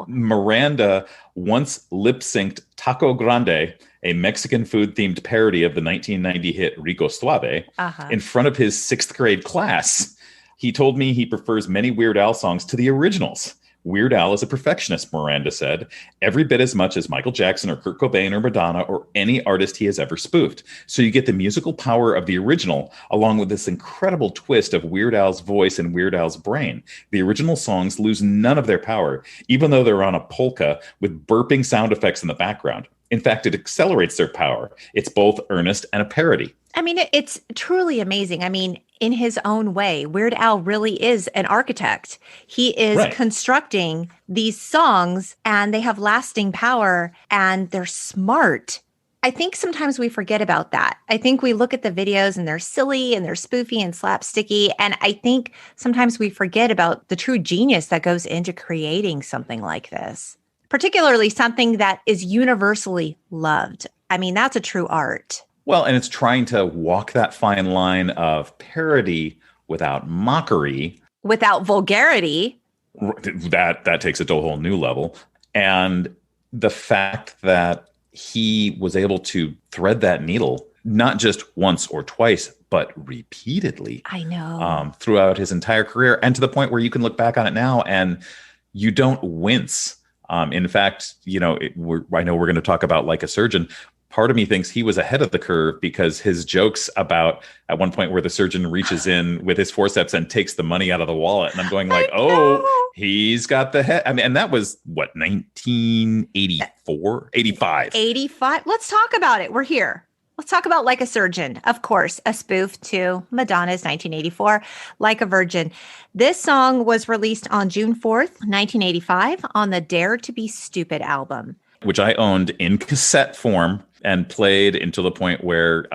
Miranda once lip-synced Taco Grande, a Mexican food-themed parody of the 1990 hit Rico Suave, in front of his 6th grade class. He told me he prefers many Weird Al songs to the originals, Weird Al is a perfectionist, Miranda said, every bit as much as Michael Jackson or Kurt Cobain or Madonna or any artist he has ever spoofed. So you get the musical power of the original, along with this incredible twist of Weird Al's voice and Weird Al's brain. The original songs lose none of their power, even though they're on a polka with burping sound effects in the background. In fact, it accelerates their power. It's both earnest and a parody. I mean, it's truly amazing. I mean, in his own way, Weird Al really is an architect. He is constructing these songs and they have lasting power and they're smart. I think sometimes we forget about that. I think we look at the videos and they're silly and they're spoofy and slapsticky. And I think sometimes we forget about the true genius that goes into creating something like this, particularly something that is universally loved. I mean, that's a true art. Well, and it's trying to walk that fine line of parody without mockery. Without vulgarity. That takes it to a whole new level. And the fact that he was able to thread that needle, not just once or twice, but repeatedly. I know. Throughout his entire career. And to the point where you can look back on it now and you don't wince. In fact, I know we're going to talk about Like a Surgeon. Part of me thinks he was ahead of the curve because his jokes about at one point where the surgeon reaches in with his forceps and takes the money out of the wallet. And I'm going like, he's got the head. I mean, and that was what, 1984, 85. 85. Let's talk about it. We're here. Let's talk about Like a Surgeon. Of course, a spoof to Madonna's 1984, Like a Virgin. This song was released on June 4th, 1985 on the Dare to Be Stupid album. Which I owned in cassette form and played until the point where,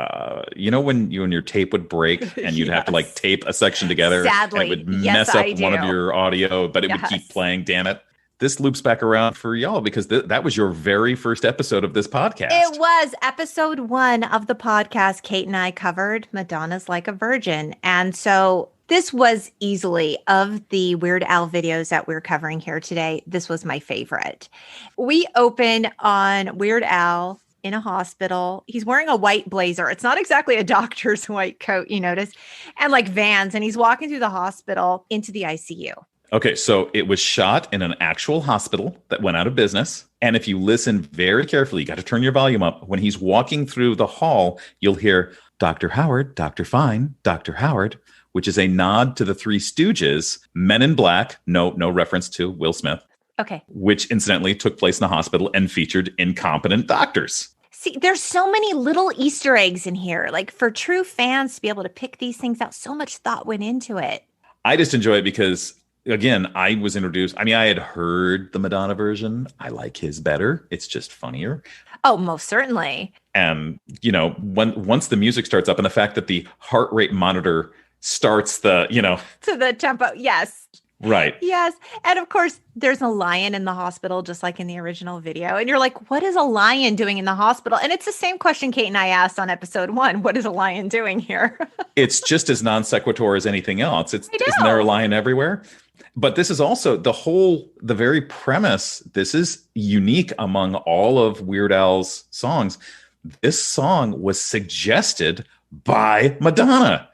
when your tape would break and you'd have to like tape a section together. Sadly, and it would mess up one of your audio, but it would keep playing, damn it. This loops back around for y'all because that was your very first episode of this podcast. It was episode 1 of the podcast. Kate and I covered Madonna's Like a Virgin. And so this was easily, of the Weird Al videos that we're covering here today, this was my favorite. We open on Weird Al in a hospital. He's wearing a white blazer. It's not exactly a doctor's white coat, you notice, and like Vans. And he's walking through the hospital into the ICU. Okay, so it was shot in an actual hospital that went out of business. And if you listen very carefully, you got to turn your volume up. When he's walking through the hall, you'll hear Dr. Howard, Dr. Fine, Dr. Howard, which is a nod to the Three Stooges, Men in Black, no reference to Will Smith. Okay. Which incidentally took place in a hospital and featured incompetent doctors. See, there's so many little Easter eggs in here. Like for true fans to be able to pick these things out, so much thought went into it. I just enjoy it because, again, I was introduced. I mean, I had heard the Madonna version. I like his better. It's just funnier. Oh, most certainly. And, once the music starts up and the fact that the heart rate monitor starts to the tempo. Yes. Right. Yes. And of course, there's a lion in the hospital, just like in the original video. And you're like, what is a lion doing in the hospital? And it's the same question Kate and I asked on episode 1. What is a lion doing here? It's just as non sequitur as anything else. Isn't there a lion everywhere? But this is also the very premise. This is unique among all of Weird Al's songs. This song was suggested by Madonna.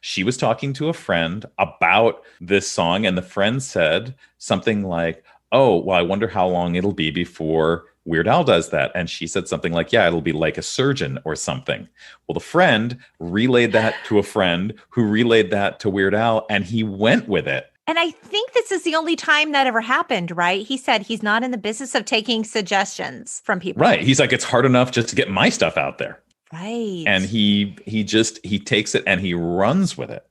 She was talking to a friend about this song, and the friend said something like, oh, well, I wonder how long it'll be before Weird Al does that. And she said something like, yeah, it'll be like a surgeon or something. Well, the friend relayed that to a friend who relayed that to Weird Al, and he went with it. And I think this is the only time that ever happened, right? He said he's not in the business of taking suggestions from people. Right. He's like, it's hard enough just to get my stuff out there. Right. And he takes it and he runs with it.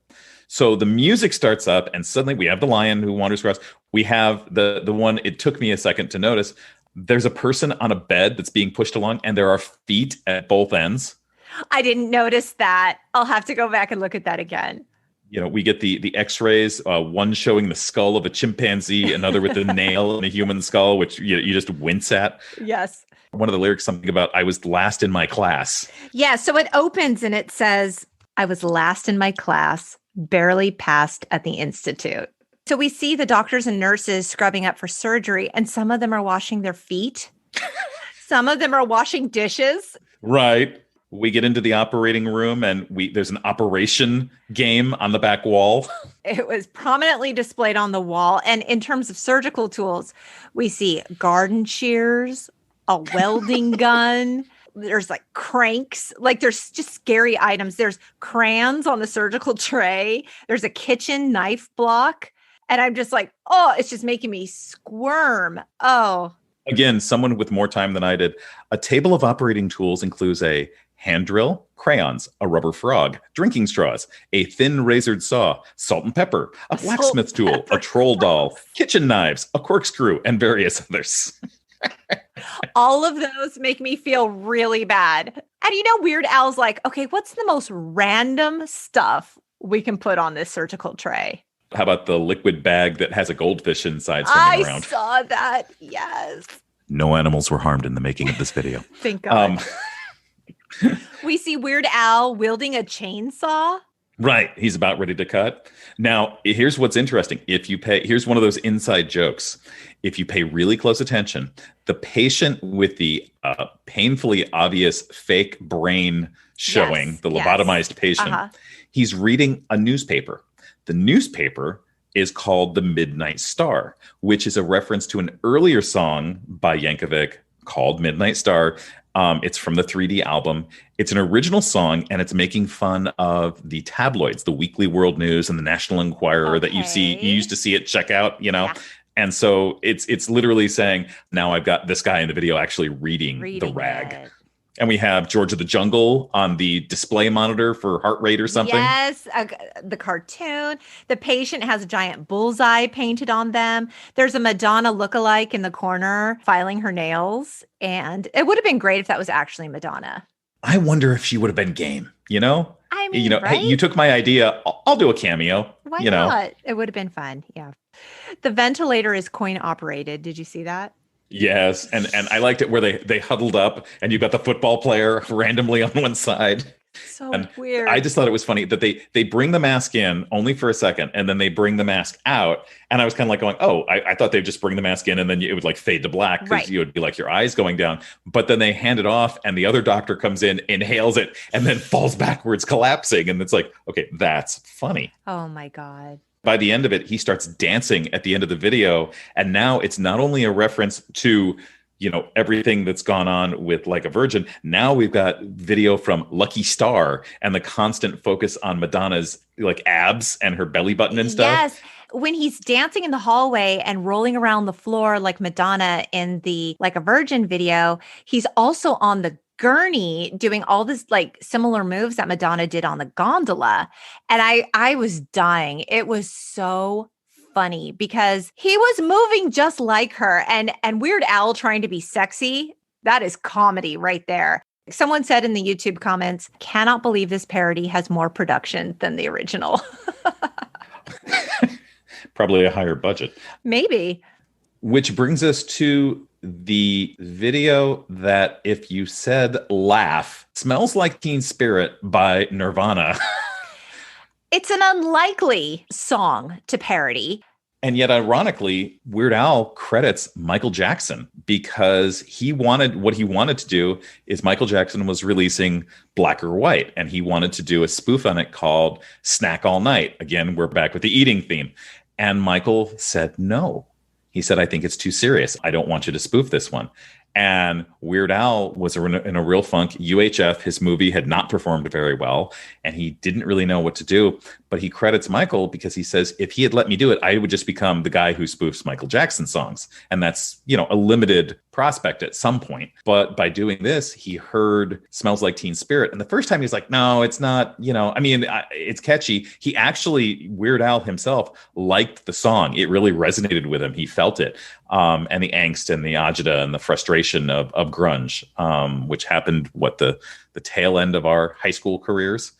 So the music starts up and suddenly we have the lion who wanders across. We have the one, it took me a second to notice. There's a person on a bed that's being pushed along and there are feet at both ends. I didn't notice that. I'll have to go back and look at that again. We get the x-rays, one showing the skull of a chimpanzee, another with the nail in a human skull, which you just wince at. Yes. One of the lyrics, something about, I was last in my class. Yeah, so it opens and it says, I was last in my class, barely passed at the institute. So we see the doctors and nurses scrubbing up for surgery, and some of them are washing their feet. Some of them are washing dishes. Right. We get into the operating room and there's an operation game on the back wall. It was prominently displayed on the wall. And in terms of surgical tools, we see garden shears, a welding gun. There's like cranks. Like there's just scary items. There's crayons on the surgical tray. There's a kitchen knife block. And I'm just like, oh, it's just making me squirm. Oh. Again, someone with more time than I did. A table of operating tools includes a hand drill, crayons, a rubber frog, drinking straws, a thin razored saw, salt and pepper, a blacksmith tool, a troll doll, kitchen knives, a corkscrew, and various others. All of those make me feel really bad. And Weird Al's like, okay, what's the most random stuff we can put on this surgical tray? How about the liquid bag that has a goldfish inside swimming around? I saw that, yes. No animals were harmed in the making of this video. Thank God. We see Weird Al wielding a chainsaw. Right. He's about ready to cut. Now, here's what's interesting. Here's one of those inside jokes. If you pay really close attention, the patient with the painfully obvious fake brain showing, the lobotomized patient, he's reading a newspaper. The newspaper is called The Midnight Star, which is a reference to an earlier song by Yankovic called Midnight Star. It's from the 3D album. It's an original song, and it's making fun of the tabloids, the Weekly World News and the National Enquirer that you used to see at checkout, Yeah. And so it's literally saying, now I've got this guy in the video actually reading the rag. It. And we have George of the Jungle on the display monitor for heart rate or something. Yes, the cartoon. The patient has a giant bullseye painted on them. There's a Madonna lookalike in the corner filing her nails. And it would have been great if that was actually Madonna. I wonder if she would have been game, I mean, Hey, you took my idea. I'll do a cameo. Why not? It would have been fun. Yeah. The ventilator is coin operated. Did you see that? Yes, and I liked it where they huddled up and you got the football player randomly on one side. So weird. I just thought it was funny that they bring the mask in only for a second and then they bring the mask out. And I was kind of like going, oh, I thought they'd just bring the mask in and then it would like fade to black because you would be like your eyes going down. But then they hand it off and the other doctor comes in, inhales it, and then falls backwards, collapsing. And it's like, okay, that's funny. Oh my God. By the end of it, he starts dancing at the end of the video. And now it's not only a reference to, everything that's gone on with Like a Virgin. Now we've got video from Lucky Star and the constant focus on Madonna's like abs and her belly button and stuff. Yes. When he's dancing in the hallway and rolling around the floor like Madonna in the Like a Virgin video, he's also on the gurney doing all this like similar moves that Madonna did on the gondola. And I was dying. It was so funny because he was moving just like her, and Weird Al trying to be sexy. That is comedy right there. Someone said in the YouTube comments, cannot believe this parody has more production than the original. Probably a higher budget. Maybe. Which brings us to the video that if you said laugh, Smells Like Teen Spirit by Nirvana. It's an unlikely song to parody. And yet, ironically, Weird Al credits Michael Jackson because what he wanted to do is Michael Jackson was releasing Black or White, and he wanted to do a spoof on it called Snack All Night. Again, we're back with the eating theme. And Michael said no. He said, I think it's too serious. I don't want you to spoof this one. And Weird Al was in a real funk. UHF, his movie, had not performed very well, and he didn't really know what to do. But he credits Michael because he says, if he had let me do it, I would just become the guy who spoofs Michael Jackson songs. And that's, a limited prospect at some point. But by doing this, he heard Smells Like Teen Spirit. And the first time he was like, no, it's not, it's catchy. He actually, Weird Al himself, liked the song. It really resonated with him. He felt it. And the angst and the agita and the frustration of grunge, which happened, the tail end of our high school careers.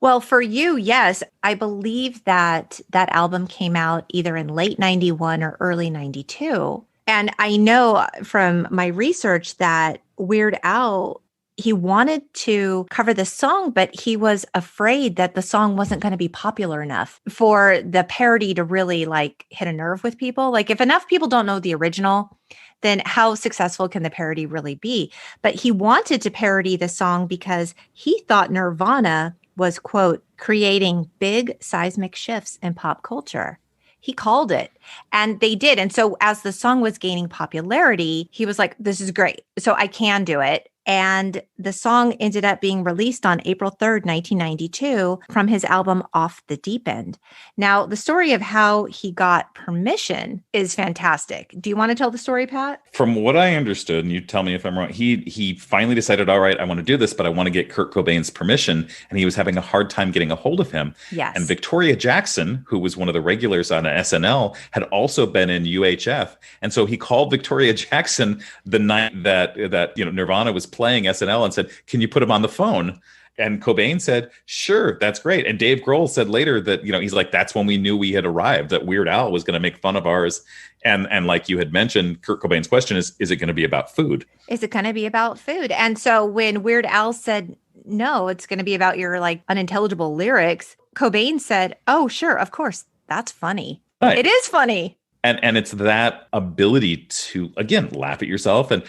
Well, for you, yes. I believe that album came out either in late 91 or early 92. And I know from my research that Weird Al, he wanted to cover the song, but he was afraid that the song wasn't going to be popular enough for the parody to really like hit a nerve with people. Like if enough people don't know the original, then how successful can the parody really be? But he wanted to parody the song because he thought Nirvana was, quote, creating big seismic shifts in pop culture. He called it, and they did. And so as the song was gaining popularity, he was like, this is great. So I can do it. And the song ended up being released on April 3rd, 1992 from his album Off the Deep End. Now, the story of how he got permission is fantastic. Do you want to tell the story, Pat? From what I understood, and you tell me if I'm wrong, he finally decided, all right, I want to do this, but I want to get Kurt Cobain's permission. And he was having a hard time getting a hold of him. Yes. And Victoria Jackson, who was one of the regulars on SNL, had also been in UHF. And so he called Victoria Jackson the night that Nirvana was playing SNL and said, can you put him on the phone? And Cobain said, sure, that's great. And Dave Grohl said later that, he's like, that's when we knew we had arrived, that Weird Al was going to make fun of ours. And like you had mentioned, Kurt Cobain's question is it going to be about food? Is it going to be about food? And so when Weird Al said, no, it's going to be about your like unintelligible lyrics, Cobain said, oh, sure, of course, that's funny. Right. It is funny. And it's that ability to, again, laugh at yourself. And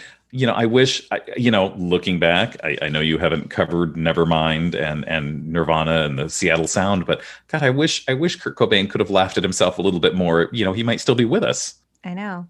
I wish, looking back, I know you haven't covered Nevermind and Nirvana and the Seattle Sound, but God, I wish Kurt Cobain could have laughed at himself a little bit more. He might still be with us. I know.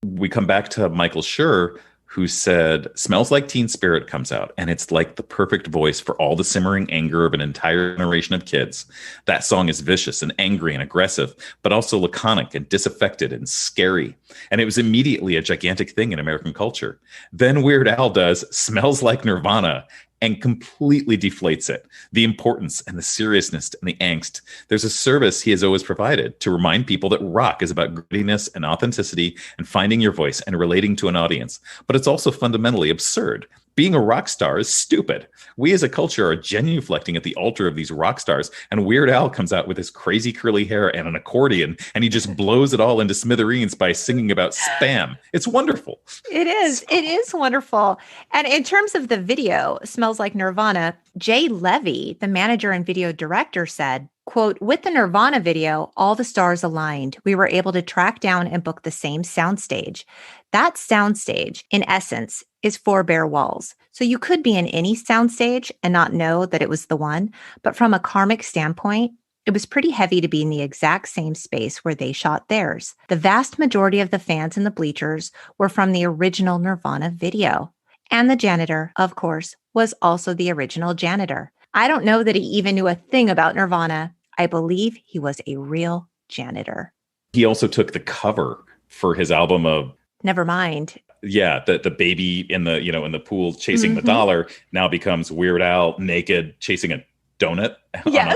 We come back to Michael Schur, who said, Smells Like Teen Spirit comes out, and it's like the perfect voice for all the simmering anger of an entire generation of kids. That song is vicious and angry and aggressive, but also laconic and disaffected and scary. And it was immediately a gigantic thing in American culture. Then Weird Al does Smells Like Nirvana and completely deflates it. The importance and the seriousness and the angst. There's a service he has always provided to remind people that rock is about grittiness and authenticity and finding your voice and relating to an audience. But it's also fundamentally absurd. Being a rock star is stupid. We as a culture are genuflecting at the altar of these rock stars, and Weird Al comes out with his crazy curly hair and an accordion, and he just blows it all into smithereens by singing about spam. It's wonderful. It is. It is wonderful. And in terms of the video, Smells Like Nirvana, Jay Levy, the manager and video director, said, quote, with the Nirvana video, all the stars aligned. We were able to track down and book the same soundstage. That soundstage, in essence, is 4 bare walls. So you could be in any soundstage and not know that it was the one. But from a karmic standpoint, it was pretty heavy to be in the exact same space where they shot theirs. The vast majority of the fans in the bleachers were from the original Nirvana video. And the janitor, of course, was also the original janitor. I don't know that he even knew a thing about Nirvana. I believe he was a real janitor. He also took the cover for his album of Nevermind. Yeah, the baby in the in the pool chasing the dollar now becomes Weird Al naked chasing a donut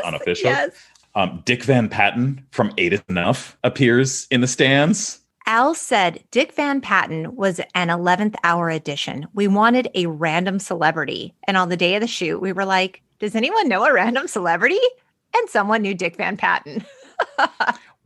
on a fish hook. Yes. Dick Van Patten from 8 is Enough appears in the stands. Al said Dick Van Patten was an 11th hour addition. We wanted a random celebrity. And on the day of the shoot, we were like, does anyone know a random celebrity? And someone knew Dick Van Patten.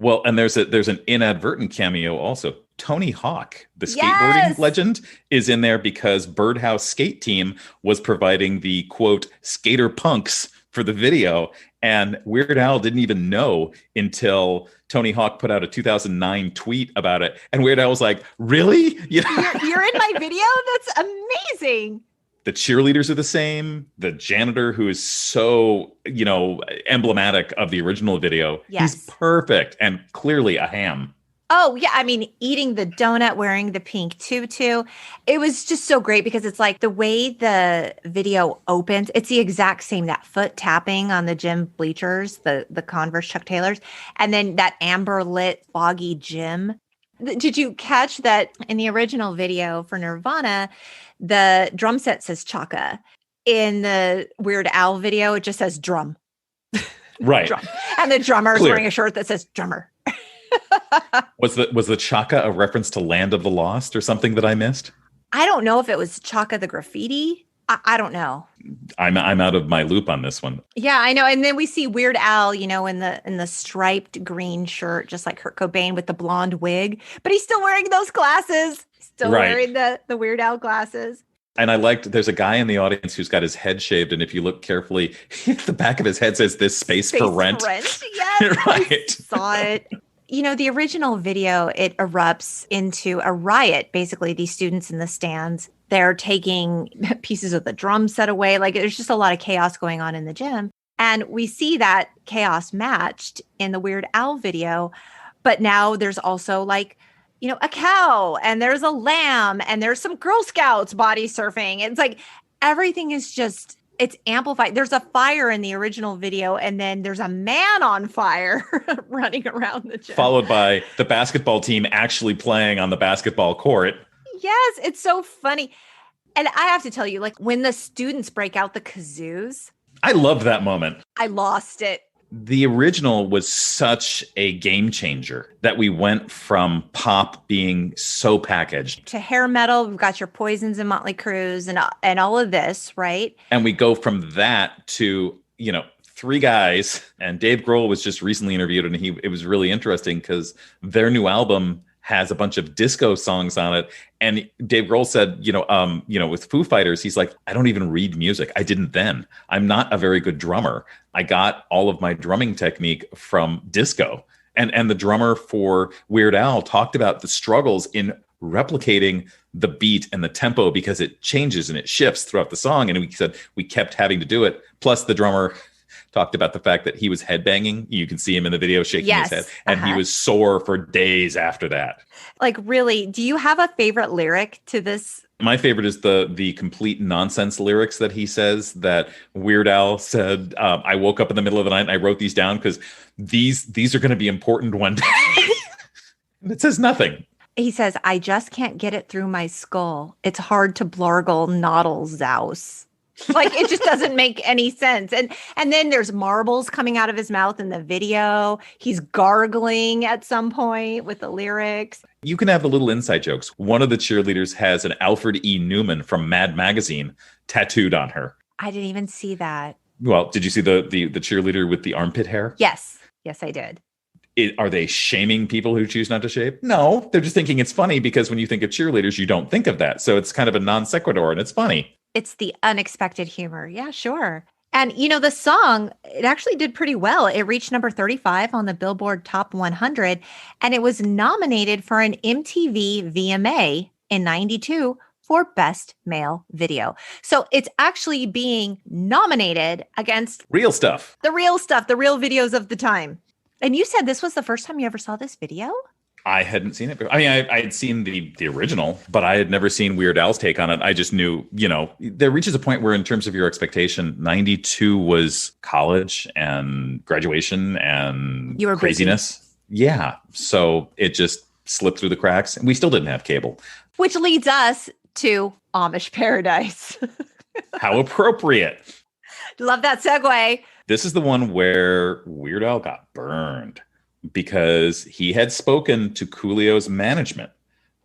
Well, and there's an inadvertent cameo also. Tony Hawk, the skateboarding legend, is in there because Birdhouse Skate Team was providing the, quote, skater punks for the video. And Weird Al didn't even know until Tony Hawk put out a 2009 tweet about it. And Weird Al was like, really? You're in my video? That's amazing. The cheerleaders are the same. The janitor, who is so, emblematic of the original video, he's perfect and clearly a ham. Oh, yeah. I mean, eating the donut, wearing the pink tutu. It was just so great because it's like the way the video opens, it's the exact same, that foot tapping on the gym bleachers, the Converse Chuck Taylors, and then that amber lit foggy gym. Did you catch that in the original video for Nirvana, the drum set says Chaka? In the Weird Al video, it just says drum. Right. Drum. And the drummer is wearing a shirt that says drummer. Was the Chaka a reference to Land of the Lost or something that I missed? I don't know if it was Chaka the graffiti. I don't know. I'm out of my loop on this one. Yeah, I know. And then we see Weird Al, in the striped green shirt, just like Kurt Cobain with the blonde wig, but he's still wearing those glasses. Still wearing the Weird Al glasses. And I liked, there's a guy in the audience who's got his head shaved, and if you look carefully, the back of his head says "This space for rent." Yes, right. I saw it. The original video, it erupts into a riot. Basically, these students in the stands, they're taking pieces of the drum set away. Like there's just a lot of chaos going on in the gym. And we see that chaos matched in the Weird Al video. But now there's also like, a cow and there's a lamb and there's some Girl Scouts body surfing. It's like everything is just, it's amplified. There's a fire in the original video and then there's a man on fire running around the gym. Followed by the basketball team actually playing on the basketball court. Yes, it's so funny. And I have to tell you, like when the students break out the kazoos. I loved that moment. I lost it. The original was such a game changer that we went from pop being so packaged to hair metal. We've got your Poisons and Motley Crue's and all of this, right? And we go from that to, three guys. And Dave Grohl was just recently interviewed, and it was really interesting because their new album has a bunch of disco songs on it. And Dave Grohl said, with Foo Fighters, he's like, I don't even read music. I didn't then. I'm not a very good drummer. I got all of my drumming technique from disco. And the drummer for Weird Al talked about the struggles in replicating the beat and the tempo because it changes and it shifts throughout the song. And we said we kept having to do it. Plus the drummer talked about the fact that he was headbanging. You can see him in the video shaking his head. And he was sore for days after that. Like, really, do you have a favorite lyric to this? My favorite is the complete nonsense lyrics that he says that Weird Al said, I woke up in the middle of the night and I wrote these down because these are going to be important one day. And it says nothing. He says, I just can't get it through my skull. It's hard to blargle noddle zouse. Like it just doesn't make any sense. And then there's marbles coming out of his mouth in the video. He's gargling at some point with the lyrics. You can have the little inside jokes. One of the cheerleaders has an Alfred E. Newman from Mad Magazine tattooed on her. I didn't even see that. Well, did you see the cheerleader with the armpit hair? Yes. Yes, I did. Are they shaming people who choose not to shave? No, they're just thinking it's funny because when you think of cheerleaders, you don't think of that. So it's kind of a non sequitur and it's funny. It's the unexpected humor. Yeah, sure. And, the song, it actually did pretty well. It reached number 35 on the Billboard Top 100, and it was nominated for an MTV VMA in 92 for Best Male Video. So it's actually being nominated against real stuff, the real videos of the time. And you said this was the first time you ever saw this video? I hadn't seen it before. I mean, I had seen the original, but I had never seen Weird Al's take on it. I just knew, there reaches a point where in terms of your expectation, 92 was college and graduation and you were craziness. Busy. Yeah. So it just slipped through the cracks and we still didn't have cable. Which leads us to Amish Paradise. How appropriate. Love that segue. This is the one where Weird Al got burned because he had spoken to Coolio's management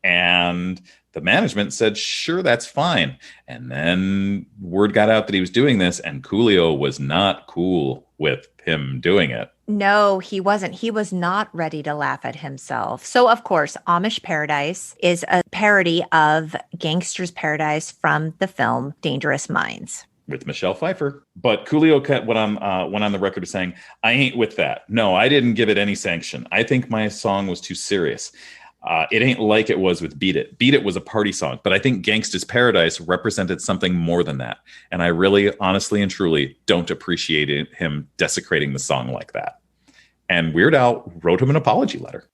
and the management said, sure, that's fine. And then word got out that he was doing this and Coolio was not cool with him doing it. No, he wasn't. He was not ready to laugh at himself. So, of course, Amish Paradise is a parody of Gangsta's Paradise from the film Dangerous Minds. With Michelle Pfeiffer. But Coolio went on the record as saying, I ain't with that. No, I didn't give it any sanction. I think my song was too serious. It ain't like it was with Beat It. Beat It was a party song, but I think Gangsta's Paradise represented something more than that. And I really, honestly and truly don't appreciate him desecrating the song like that. And Weird Al wrote him an apology letter.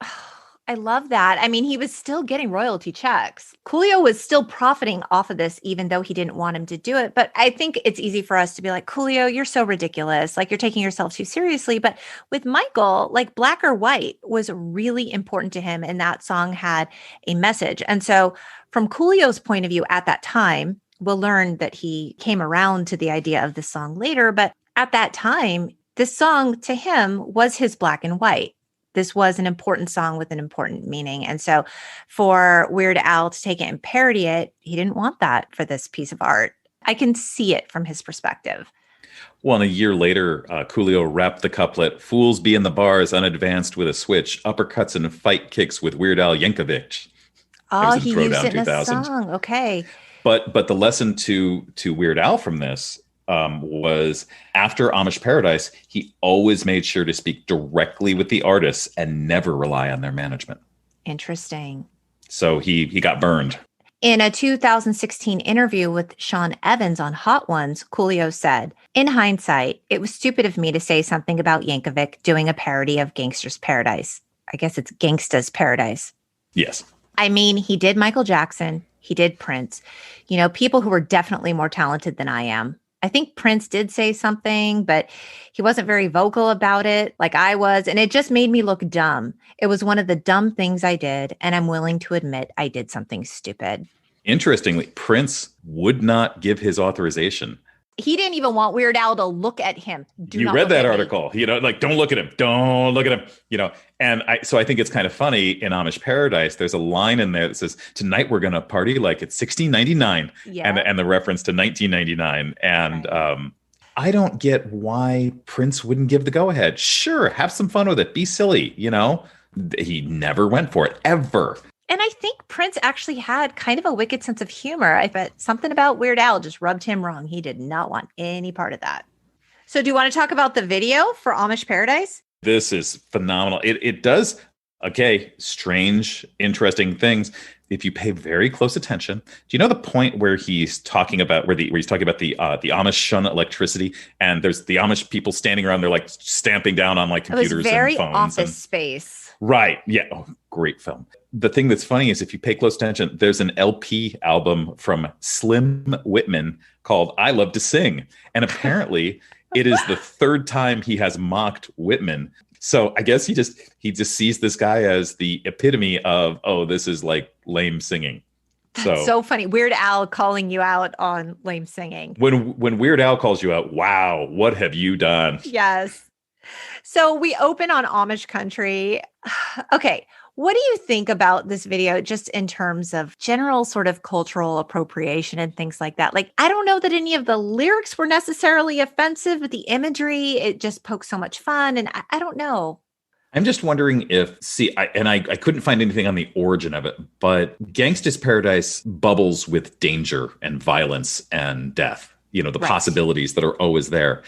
I love that. I mean, he was still getting royalty checks. Coolio was still profiting off of this, even though he didn't want him to do it. But I think it's easy for us to be like, Coolio, you're so ridiculous. Like you're taking yourself too seriously. But with Michael, like Black or White was really important to him. And that song had a message. And so from Coolio's point of view at that time, we'll learn that he came around to the idea of this song later. But at that time, this song to him was his black and white. This was an important song with an important meaning. And so for Weird Al to take it and parody it, he didn't want that for this piece of art. I can see it from his perspective. Well, and a year later, Coolio rapped the couplet, fools be in the bars unadvanced with a switch, uppercuts and fight kicks with Weird Al Yankovic. Oh, he used it in a song. Okay. But the lesson to Weird Al from this was after Amish Paradise, he always made sure to speak directly with the artists and never rely on their management. Interesting. So he got burned. In a 2016 interview with Sean Evans on Hot Ones, Coolio said, "In hindsight, it was stupid of me to say something about Yankovic doing a parody of Gangsta's Paradise." I guess it's Gangsta's Paradise. Yes. I mean, he did Michael Jackson. He did Prince. You know, people who were definitely more talented than I am. I think Prince did say something, but he wasn't very vocal about it like I was. And it just made me look dumb. It was one of the dumb things I did. And I'm willing to admit I did something stupid. Interestingly, Prince would not give his authorization. He didn't even want Weird Al to look at him. You read that article, like, don't look at him. Don't look at him, And I think it's kind of funny in Amish Paradise, there's a line in there that says, "Tonight we're going to party like it's 1699." Yeah. And the reference to 1999. And right. I don't get why Prince wouldn't give the go ahead. Sure. Have some fun with it. Be silly. He never went for it ever. And I think Prince actually had kind of a wicked sense of humor. I bet something about Weird Al just rubbed him wrong. He did not want any part of that. So do you want to talk about the video for Amish Paradise? This is phenomenal. It does, strange, interesting things. If you pay very close attention, do you know the point where he's talking about where he's talking about the Amish shun electricity, and there's the Amish people standing around, they're like stamping down on like computers and phones. It was very Office Space. Right. Yeah. Oh, great film. The thing that's funny is if you pay close attention, there's an LP album from Slim Whitman called "I Love to Sing." And apparently it is the third time he has mocked Whitman. So I guess he just sees this guy as the epitome of, oh, this is like lame singing. That's so funny. Weird Al calling you out on lame singing. When Weird Al calls you out, wow, what have you done? Yes. So we open on Amish country. Okay. What do you think about this video just in terms of general sort of cultural appropriation and things like that? Like, I don't know that any of the lyrics were necessarily offensive, but the imagery, it just pokes so much fun. And I don't know. I'm just wondering if, I couldn't find anything on the origin of it, but Gangsta's Paradise bubbles with danger and violence and death, the right. Possibilities that are always there.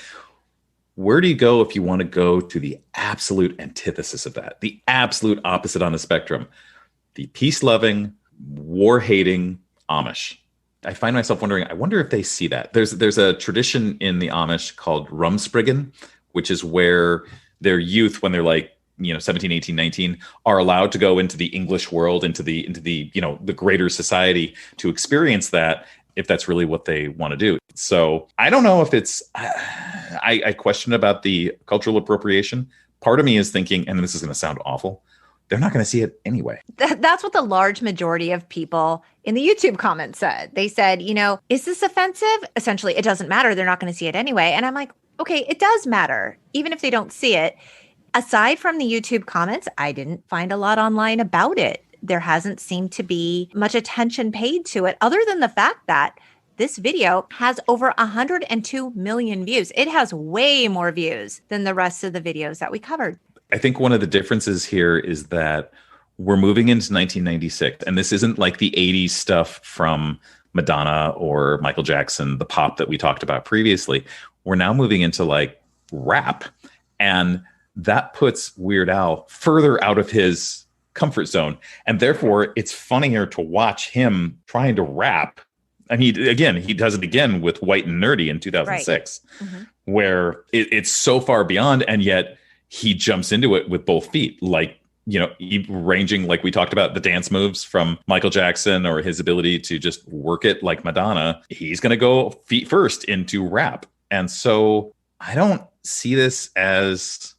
Where do you go if you want to go to the absolute antithesis of that, the absolute opposite on the spectrum, the peace-loving, war-hating Amish? I find myself wondering, I wonder if they see that. There's a tradition in the Amish called rumsprigging, which is where their youth, when they're like, 17, 18, 19, are allowed to go into the English world, into the the greater society to experience that, if that's really what they want to do. So I don't know if it's, I question about the cultural appropriation. Part of me is thinking, and this is going to sound awful, they're not going to see it anyway. That's what the large majority of people in the YouTube comments said. They said, is this offensive? Essentially, it doesn't matter. They're not going to see it anyway. And I'm like, okay, it does matter, even if they don't see it. Aside from the YouTube comments, I didn't find a lot online about it. There hasn't seemed to be much attention paid to it, other than the fact that this video has over 102 million views. It has way more views than the rest of the videos that we covered. I think one of the differences here is that we're moving into 1996, and this isn't like the 80s stuff from Madonna or Michael Jackson, the pop that we talked about previously. We're now moving into like rap, and that puts Weird Al further out of his comfort zone. And therefore, it's funnier to watch him trying to rap. And he does it again with White and Nerdy in 2006, right. Mm-hmm. Where it's so far beyond, and yet he jumps into it with both feet. Like, ranging, like we talked about, the dance moves from Michael Jackson, or his ability to just work it like Madonna. He's going to go feet first into rap. And so I don't see this as,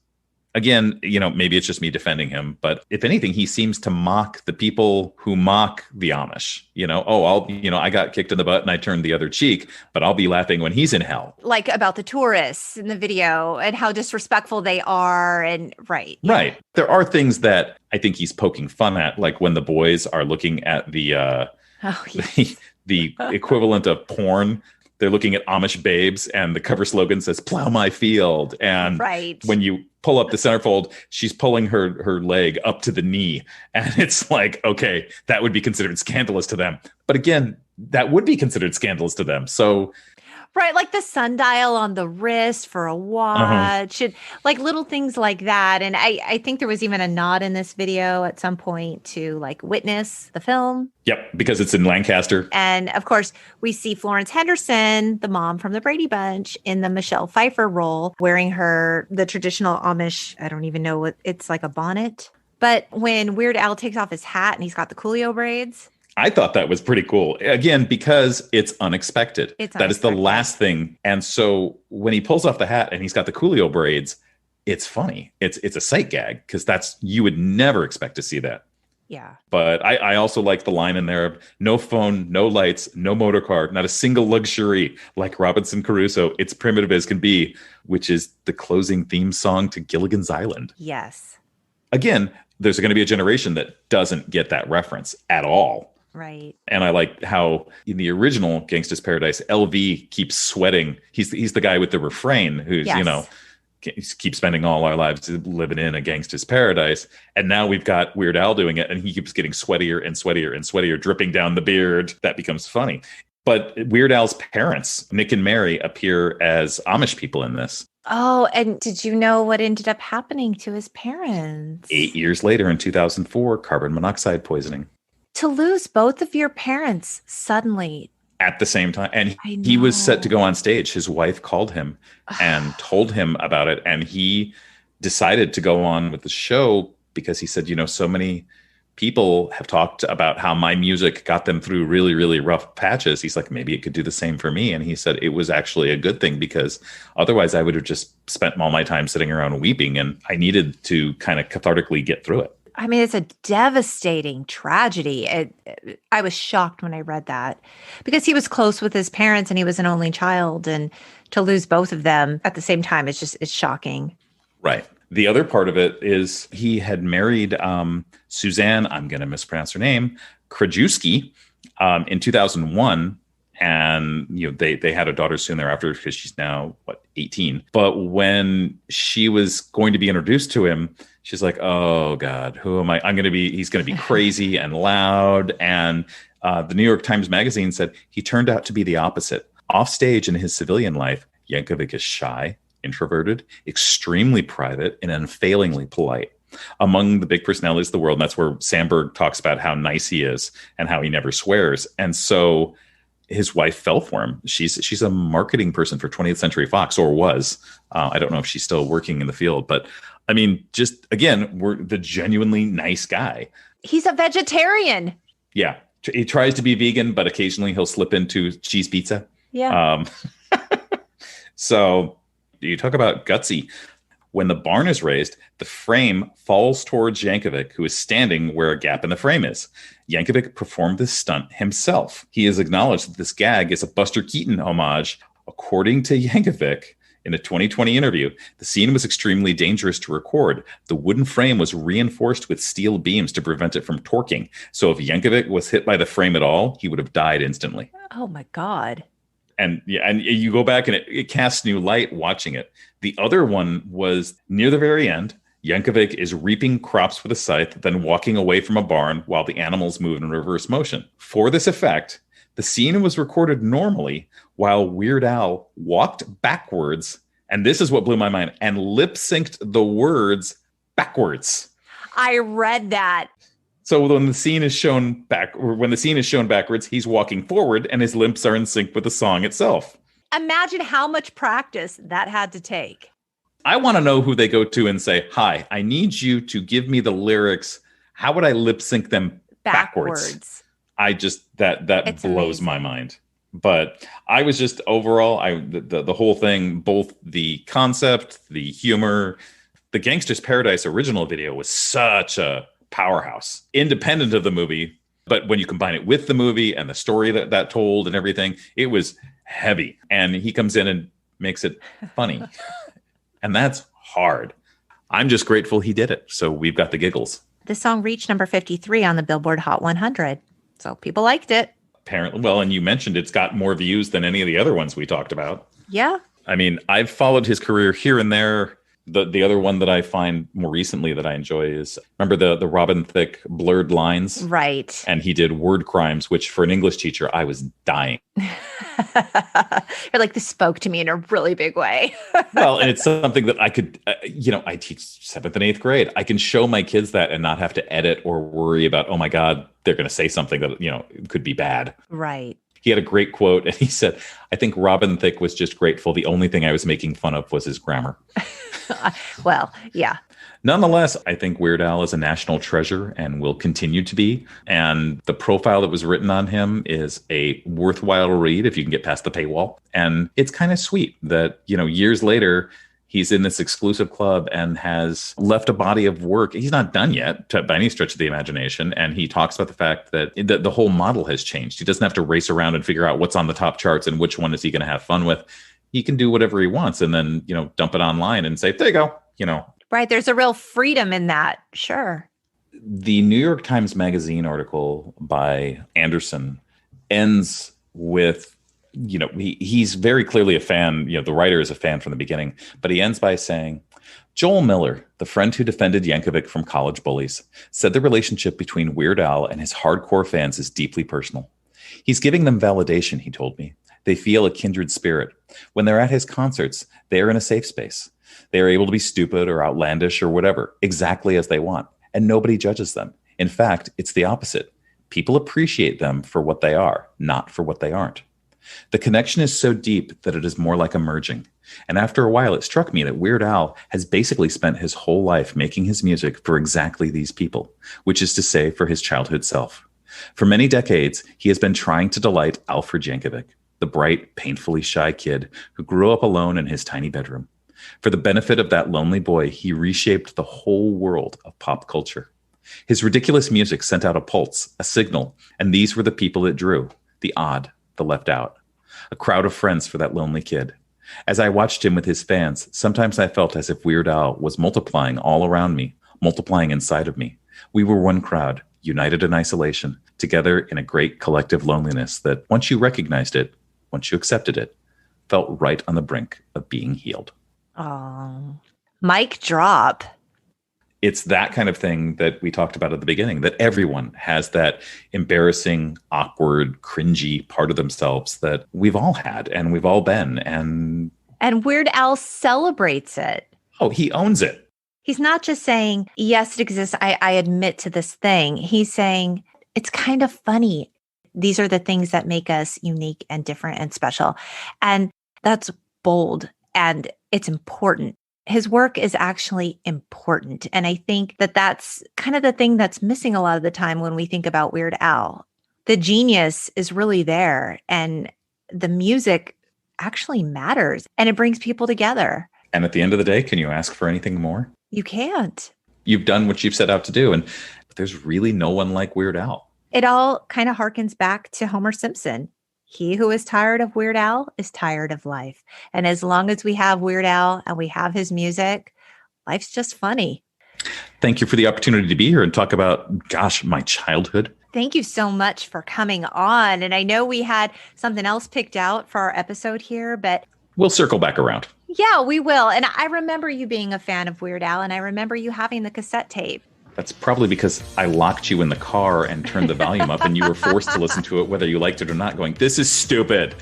again, maybe it's just me defending him, but if anything, he seems to mock the people who mock the Amish. I got kicked in the butt and I turned the other cheek, but I'll be laughing when he's in hell. Like about the tourists in the video and how disrespectful they are. And right. Right. There are things that I think he's poking fun at, like when the boys are looking at the equivalent of porn. They're looking at Amish babes, and the cover slogan says, "Plow my field." And right. When you pull up the centerfold, she's pulling her leg up to the knee. And it's like, okay, that would be considered scandalous to them. But again, that would be considered scandalous to them. So Right, like the sundial on the wrist for a watch, and like little things like that. And I think there was even a nod in this video at some point to like Witness, the film. Yep, because it's in Lancaster. And of course, we see Florence Henderson, the mom from the Brady Bunch, in the Michelle Pfeiffer role, wearing the traditional Amish, I don't even know what, it's like a bonnet. But when Weird Al takes off his hat and he's got the Coolio braids. I thought that was pretty cool. Again, because it's unexpected. That is the last thing. And so when he pulls off the hat and he's got the Coolio braids, it's funny. It's a sight gag because you would never expect to see that. Yeah. But I also like the line in there of no phone, no lights, no motor car, not a single luxury like Robinson Crusoe. It's primitive as can be, which is the closing theme song to Gilligan's Island. Yes. Again, there's going to be a generation that doesn't get that reference at all. Right. And I like how in the original Gangsta's Paradise, LV keeps sweating. He's the guy with the refrain who's, keeps spending all our lives living in a gangsta's paradise. And now we've got Weird Al doing it, and he keeps getting sweatier and sweatier and sweatier, dripping down the beard. That becomes funny. But Weird Al's parents, Nick and Mary, appear as Amish people in this. Oh, and did you know what ended up happening to his parents? 8 years later, in 2004, carbon monoxide poisoning. To lose both of your parents suddenly. At the same time. And he was set to go on stage. His wife called him and told him about it. And he decided to go on with the show because he said, so many people have talked about how my music got them through really, really rough patches. He's like, maybe it could do the same for me. And he said it was actually a good thing because otherwise I would have just spent all my time sitting around weeping. And I needed to kind of cathartically get through it. I mean, it's a devastating tragedy. I was shocked when I read that because he was close with his parents and he was an only child. And to lose both of them at the same time, it's shocking. Right. The other part of it is he had married Suzanne, I'm going to mispronounce her name, Krajewski, in 2001. And, they had a daughter soon thereafter because she's now, 18. But when she was going to be introduced to him, she's like, oh, God, who am I? He's going to be crazy and loud. And the New York Times Magazine said he turned out to be the opposite. Off stage in his civilian life, Yankovic is shy, introverted, extremely private, and unfailingly polite. Among the big personalities of the world, and that's where Sandberg talks about how nice he is and how he never swears. And so his wife fell for him. She's a marketing person for 20th Century Fox, or was. I don't know if she's still working in the field, but I mean, just again, we're the genuinely nice guy. He's a vegetarian. Yeah. He tries to be vegan, but occasionally he'll slip into cheese pizza. Yeah. So you talk about gutsy. When the barn is raised, the frame falls towards Yankovic, who is standing where a gap in the frame is. Yankovic performed this stunt himself. He has acknowledged that this gag is a Buster Keaton homage. According to Yankovic, in a 2020 interview, the scene was extremely dangerous to record. The wooden frame was reinforced with steel beams to prevent it from torquing. So if Yankovic was hit by the frame at all, he would have died instantly. Oh, my God. And you go back and it casts new light watching it. The other one was near the very end. Yankovic is reaping crops with a scythe, then walking away from a barn while the animals move in reverse motion. For this effect, the scene was recorded normally while Weird Al walked backwards, and this is what blew my mind, and lip-synced the words backwards. I read that. So when the scene is shown backwards, he's walking forward and his lips are in sync with the song itself. Imagine how much practice that had to take. I want to know who they go to and say, hi, I need you to give me the lyrics. How would I lip sync them backwards? I just, that blows amazing. My mind. But I was just overall, the whole thing, both the concept, the humor, the Gangsta's Paradise original video was such a powerhouse, independent of the movie. But when you combine it with the movie and the story that told and everything, it was heavy. And he comes in and makes it funny. And that's hard. I'm just grateful he did it. So we've got the giggles. This song reached number 53 on the Billboard Hot 100. So people liked it. Apparently. Well, and you mentioned it's got more views than any of the other ones we talked about. Yeah. I mean, I've followed his career here and there. The other one that I find more recently that I enjoy is, remember the Robin Thicke Blurred Lines? Right. And he did Word Crimes, which for an English teacher, I was dying. You're like, this spoke to me in a really big way. Well, and it's something that I could, I teach 7th and 8th grade. I can show my kids that and not have to edit or worry about, oh my God, they're going to say something that, could be bad. Right. He had a great quote, and he said, I think Robin Thicke was just grateful. The only thing I was making fun of was his grammar. Well, yeah. Nonetheless, I think Weird Al is a national treasure and will continue to be. And the profile that was written on him is a worthwhile read if you can get past the paywall. And it's kind of sweet that, years later, he's in this exclusive club and has left a body of work. He's not done yet by any stretch of the imagination. And he talks about the fact that the whole model has changed. He doesn't have to race around and figure out what's on the top charts and which one is he going to have fun with. He can do whatever he wants and then, dump it online and say, there you go, Right. There's a real freedom in that. Sure. The New York Times Magazine article by Anderson ends with, he's very clearly a fan. The writer is a fan from the beginning, but he ends by saying, Joel Miller, the friend who defended Yankovic from college bullies, said the relationship between Weird Al and his hardcore fans is deeply personal. He's giving them validation, he told me. They feel a kindred spirit. When they're at his concerts, they are in a safe space. They are able to be stupid or outlandish or whatever, exactly as they want, and nobody judges them. In fact, it's the opposite. People appreciate them for what they are, not for what they aren't. The connection is so deep that it is more like a merging. And after a while, it struck me that Weird Al has basically spent his whole life making his music for exactly these people, which is to say, for his childhood self. For many decades, he has been trying to delight Alfred Yankovic, the bright, painfully shy kid who grew up alone in his tiny bedroom. For the benefit of that lonely boy, he reshaped the whole world of pop culture. His ridiculous music sent out a pulse, a signal, and these were the people it drew, the odd, the left out. A crowd of friends for that lonely kid. As I watched him with his fans, sometimes I felt as if Weird Al was multiplying all around me, multiplying inside of me. We were one crowd, united in isolation, together in a great collective loneliness that, once you recognized it, once you accepted it, felt right on the brink of being healed. Oh, mic drop. It's that kind of thing that we talked about at the beginning, that everyone has that embarrassing, awkward, cringy part of themselves that we've all had and we've all been. And Weird Al celebrates it. Oh, he owns it. He's not just saying, yes, it exists. I admit to this thing. He's saying, it's kind of funny. These are the things that make us unique and different and special. And that's bold. And it's important. His work is actually important. And I think that that's kind of the thing that's missing a lot of the time when we think about Weird Al. The genius is really there. And the music actually matters. And it brings people together. And at the end of the day, can you ask for anything more? You can't. You've done what you've set out to do. And there's really no one like Weird Al. It all kind of harkens back to Homer Simpson. He who is tired of Weird Al is tired of life. And as long as we have Weird Al and we have his music, life's just funny. Thank you for the opportunity to be here and talk about, my childhood. Thank you so much for coming on. And I know we had something else picked out for our episode here, but we'll circle back around. Yeah, we will. And I remember you being a fan of Weird Al, and I remember you having the cassette tape. That's probably because I locked you in the car and turned the volume up and you were forced to listen to it whether you liked it or not, going, this is stupid.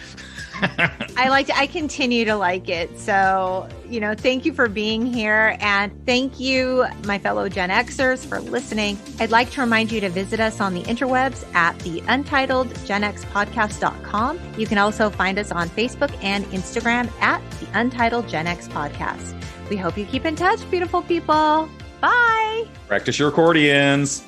I continue to like it. So, thank you for being here. And thank you, my fellow Gen Xers, for listening. I'd like to remind you to visit us on the interwebs at the UntitledGenXPodcast.com. You can also find us on Facebook and Instagram at the Untitled Gen X Podcast. We hope you keep in touch, beautiful people. Bye. Practice your accordions.